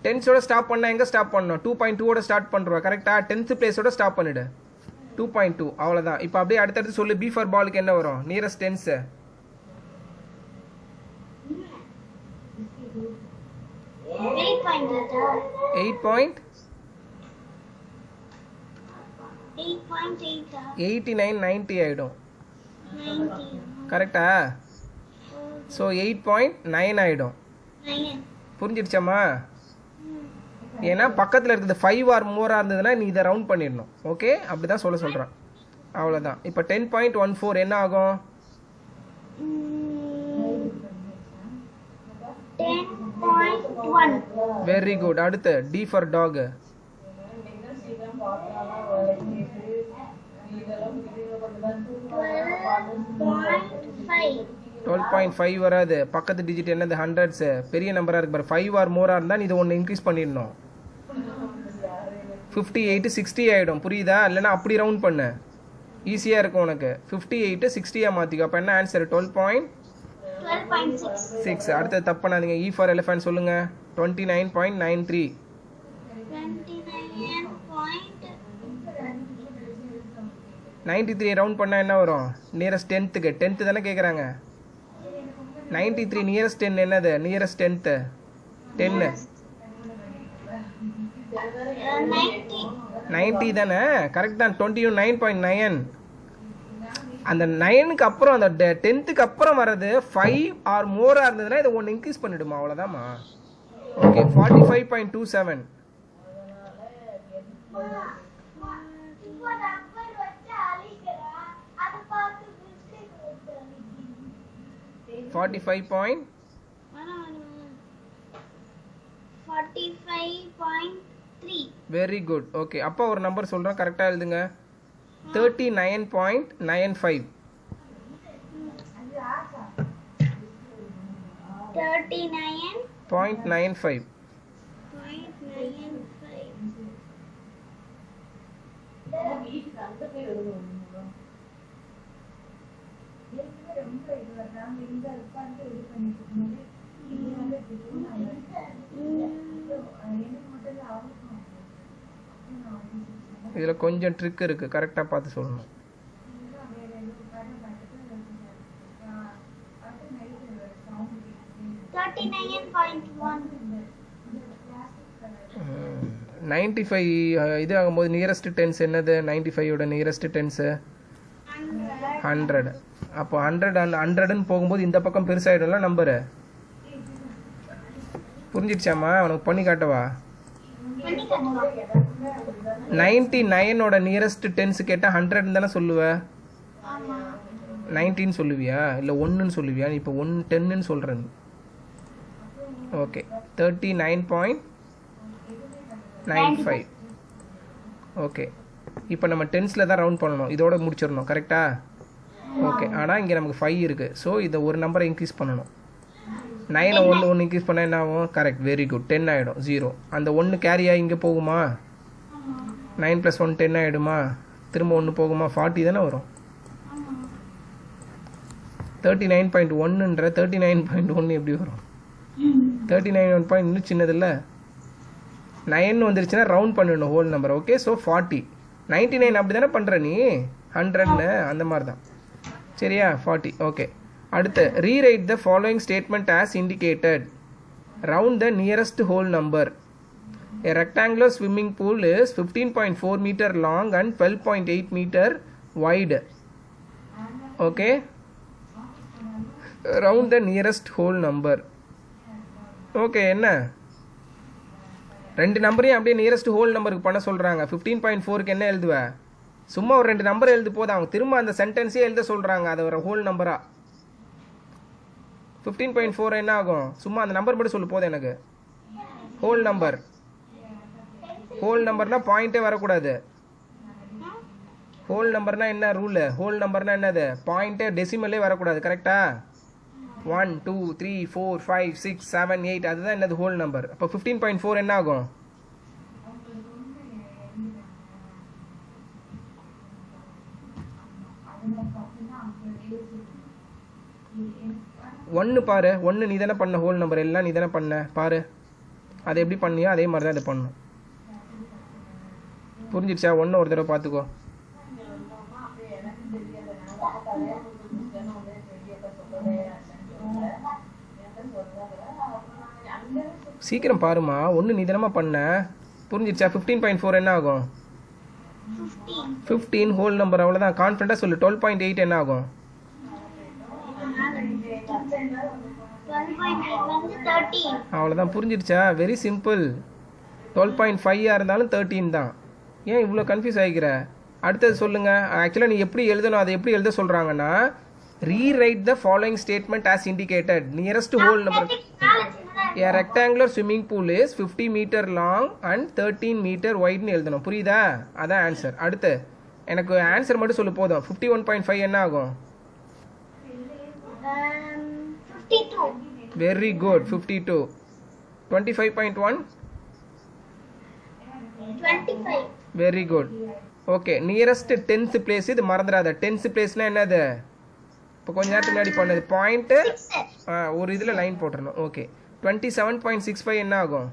டென்ஸோட ஸ்டாப் பண்ணால் எங்கே ஸ்டாப் பண்ணணும் 2.2ஓட ஸ்டார்ட் பண்ணுறோம் கரெக்டாக 10th பிளேஸோட ஸ்டாப் பண்ணிடு 2.2 அவ்வளோதான் இப்போ அப்படியே அடுத்தடுத்து சொல்லு பி ஃபார் பாலுக்கு என்ன வரும் நியரஸ்ட் டென்ஸு 8.8. 89 90 ஆகிடும் 90. கரெக்டா ஸோ 8.9 ஆகிடும் 9. புரிஞ்சிடுச்சாம்மா ஏன்னா பக்கத்தில் இருக்கிறது 5 ஆர் மோராக இருந்ததுன்னா நீ இதை ரவுண்ட் பண்ணிடணும் ஓகே அப்படி தான் சொல்கிறேன் அவ்வளோதான் இப்போ 10.14 என்ன ஆகும் 10.1. வெரி குட் அடுத்து டி ஃபார் டாக் 12.5. 12.5 வராது பக்கத்து டிஜிட் என்னது ஹண்ட்ரட்ஸு பெரிய நம்பராக இருக்கு பாரு 5 ஆர் மோராக இருந்தால் நீ இதை ஒன்று இன்க்ரீஸ் பண்ணிடணும் 58 60 ஆகிடும் புரியுதா இல்லைன்னா அப்படி ரவுண்ட் பண்ணு ஈஸியாக இருக்கும் உனக்கு 58 60 மாற்றிக்கோ அப்போ என்ன ஆன்சர் 12.6 அடுத்தது தப்பு பண்ணாதீங்க இ ஃபார் எலிஃபண்ட் சொல்லுங்கள் 29.93 93 ரவுண்ட் பண்ணால் என்ன வரும் நியரஸ்ட் 10th 10th தானே கேட்குறாங்க 93 நியரஸ்ட் 10 என்னது நியரஸ்ட் 10th 10 90 தானே கரெக்ட் தான் 29.9 அந்த 9க்கு அப்புறம் அந்த 10th அப்புறம் வர்றது 5 ஆர் மோராக இருந்ததுன்னா இதை ஒன்று இன்க்ரீஸ் பண்ணிவிடுமா அவ்வளோதாம்மா ஓகே 45.27 45.3 வெரி குட் ஓகே அப்போ ஒரு நம்பர் சொல்கிறோம் கரெக்டாக எழுதுங்க 39.95 0.95 39.95 ரொம்ப இது வர்றாங்க இந்த உட்கார்ந்து இது பண்ணிட்டு இருக்கும்போது இது வந்து திடீர்னு எனக்கு மட்டும் இல்லை அவங்களுக்கும் அப்புறம் நான் வந்து இதில் கொஞ்சம் ட்ரிக் இருக்குது, கரெக்டாக பார்த்து சொல்லணும். வேற எதுவும் உட்கார்ந்து பார்த்துட்டு அது நைட்டு சவுண்ட் 39.1. 95 இது ஆகும்போது நியரஸ்ட் டென்ஸ் என்னது? 95ஓட நியரஸ்ட் டென்ஸு 100. அப்போ 100ன்னு போகும்போது இந்த பக்கம் பெருசாகிடும்ல நம்பரு. புரிஞ்சிடுச்சாம்மா? உனக்கு பண்ணி காட்டவா? 99ஓட நியரஸ்ட் டென்ஸ் கேட்டால் 100 தானே சொல்லுவ? 19 சொல்லுவியா இல்லை 1ன்னு சொல்லுவியா? இப்போ 10ன்னு சொல்கிற நீ. ஓகே, 39.95. ஓகே, இப்போ நம்ம டென்ஸில் தான் ரவுண்ட் பண்ணணும், இதோட முடிச்சிடணும். கரெக்டா? ஓகே, ஆனால் இங்கே நமக்கு 5 இருக்குது. ஸோ இதை ஒரு நம்பரை இன்க்ரீஸ் பண்ணணும். 9 ஒன்று இன்க்ரீஸ் பண்ணால் என்ன ஆகும்? கரெக்ட், வெரி குட், 10 ஆகிடும். 0 அந்த 1 கேரியாக இங்கே போகுமா? 9 + 1 10 ஆகிடுமா? திரும்ப 1 போகுமா? 40 தானே வரும். 39.1ன்ற 39.1 எப்படி வரும்? 39 பாயிண்ட் இன்னும் சின்னதில்ல. 9 வந்துருச்சுன்னா ரவுண்ட் பண்ணணும் ஹோல் நம்பர். Okay, so 40. 99 அப்படி தானே பண்ணுற நீ? 100ன்னு அந்த மாதிரி தான். சரியா? 40. ஓகே, அடுத்து rewrite the following statement as indicated. Round the nearest whole number. A rectangular swimming pool is 15.4 meter long and 12.8 meter wide. Okay, round the nearest whole number. Okay, என்ன ரெண்டு நம்பரையும் அப்படியே நியரஸ்ட் ஹோல் நம்பருக்கு பண்ண சொல்கிறாங்க. 15.4க்கு என்ன எழுதுவ? சும்மா ஒரு 2 நம்பர் எழுது போதும். அவங்க திரும்ப அந்த சென்டென்ஸே எழுத சொல்கிறாங்க, அதை ஒரு ஹோல் நம்பராக. 15.4 என்ன ஆகும்? சும்மா அந்த நம்பர் மட்டும் சொல்லு போதும் எனக்கு. Whole number. ஹோல் நம்பர்னா பாயிண்டே வரக்கூடாது. ஹோல் நம்பர்னா என்ன ரூலு? ஹோல் நம்பர்னா என்னது? பாயிண்டே டெசிமலே வரக்கூடாது. கரெக்டா? 1 2 3 4 5 6 7 8 அதுதான் என்னது? Whole number. அப்போ 15.4 என்ன ஆகும்? ஒன்று பாரு. 1 நீ தானே பண்ண ஹோல் நம்பர், எல்லாம் நீ தானே பண்ண. பாரு, அதை எப்படி பண்ணியோ அதே மாதிரி தான் அதை பண்ணணும். புரிஞ்சிடுச்சா? 1 ஒரு தடவை பார்த்துக்கோ. சீக்கிரம் பாருமா, 1 நீ தானமா பண்ண. புரிஞ்சிடுச்சா? 15.4 என்ன ஆகும்? 15 ஹோல் நம்பர். அவ்வளோதான், கான்ஃபிடண்டாக சொல்லு. 12.8 என்ன ஆகும்? 13. அவ்வளோதான், புரிஞ்சிடுச்சா? Very simple. 12.5 இருந்தாலும் 13 தான். ஏன் இவ்வளோ கன்ஃபியூஸ் ஆகிக்கிற? அடுத்தது சொல்லுங்க. ஆக்சுவலாக நீ எப்படி எழுதணும், அதை எப்படி எழுத சொல்கிறாங்கன்னா, rewrite the following statement as indicated. Nearest whole number. A rectangular swimming pool is 50 meter long and 13 meter wide ன்னு எழுதணும். புரியுதா? அதான் ஆன்சர். அடுத்து எனக்கு ஆன்சர் மட்டும் சொல்லு போதும். 51.5 என்ன ஆகும்? 52. Very good, 52. 25.1 25. Very good. Okay, nearest 10th place. இது மறந்துடாத. 10th பிளேஸ்னா என்னது? இப்போ கொஞ்ச நேரத்துக்கு முன்னாடி பண்ணது பாயிண்ட்டு. ஒரு இதில் லைன் போட்டுருணும். ஓகே, 27.65 என்ன ஆகும்?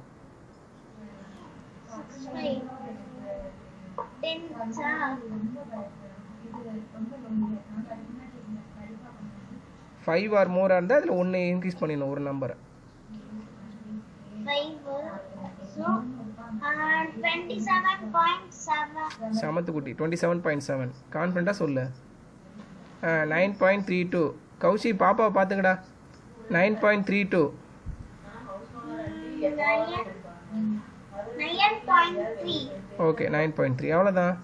5 ஆர் மோராக இருந்தால் அதில் 1 இன்க்ரீஸ் பண்ணிடணும் ஒரு நம்பரை. 27.7. சமத்துக்குட்டி 27.7. கான்ஃபிடண்ட்டாக சொல்லு. 9.32. கௌஷி பாப்பாவை பார்த்துக்கடா. 9.32. 9.3. ஓகே, 9.3. அவ்வளோதான்.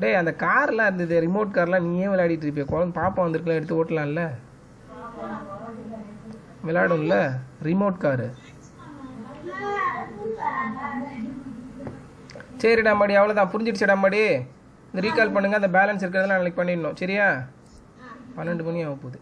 டேய், அந்த கார்லாம் இருந்தது, ரிமோட் கார்லாம் நீயே விளையாடிட்டு இருப்பிய. குழந்தை பாப்பா வந்திருக்கலாம், எடுத்து ஓட்டலாம்ல, விளையாடும்ல ரிமோட் காரு. சரிடா மாடி, அவ்வளோதான். புரிஞ்சிடுச்சுடா மாடி. இந்த ரீகால் பண்ணுங்க. அந்த பேலன்ஸ் இருக்கிறதெல்லாம் நாளைக்கு பண்ணிடணும். சரியா? 12 மணி ஆக போகுது.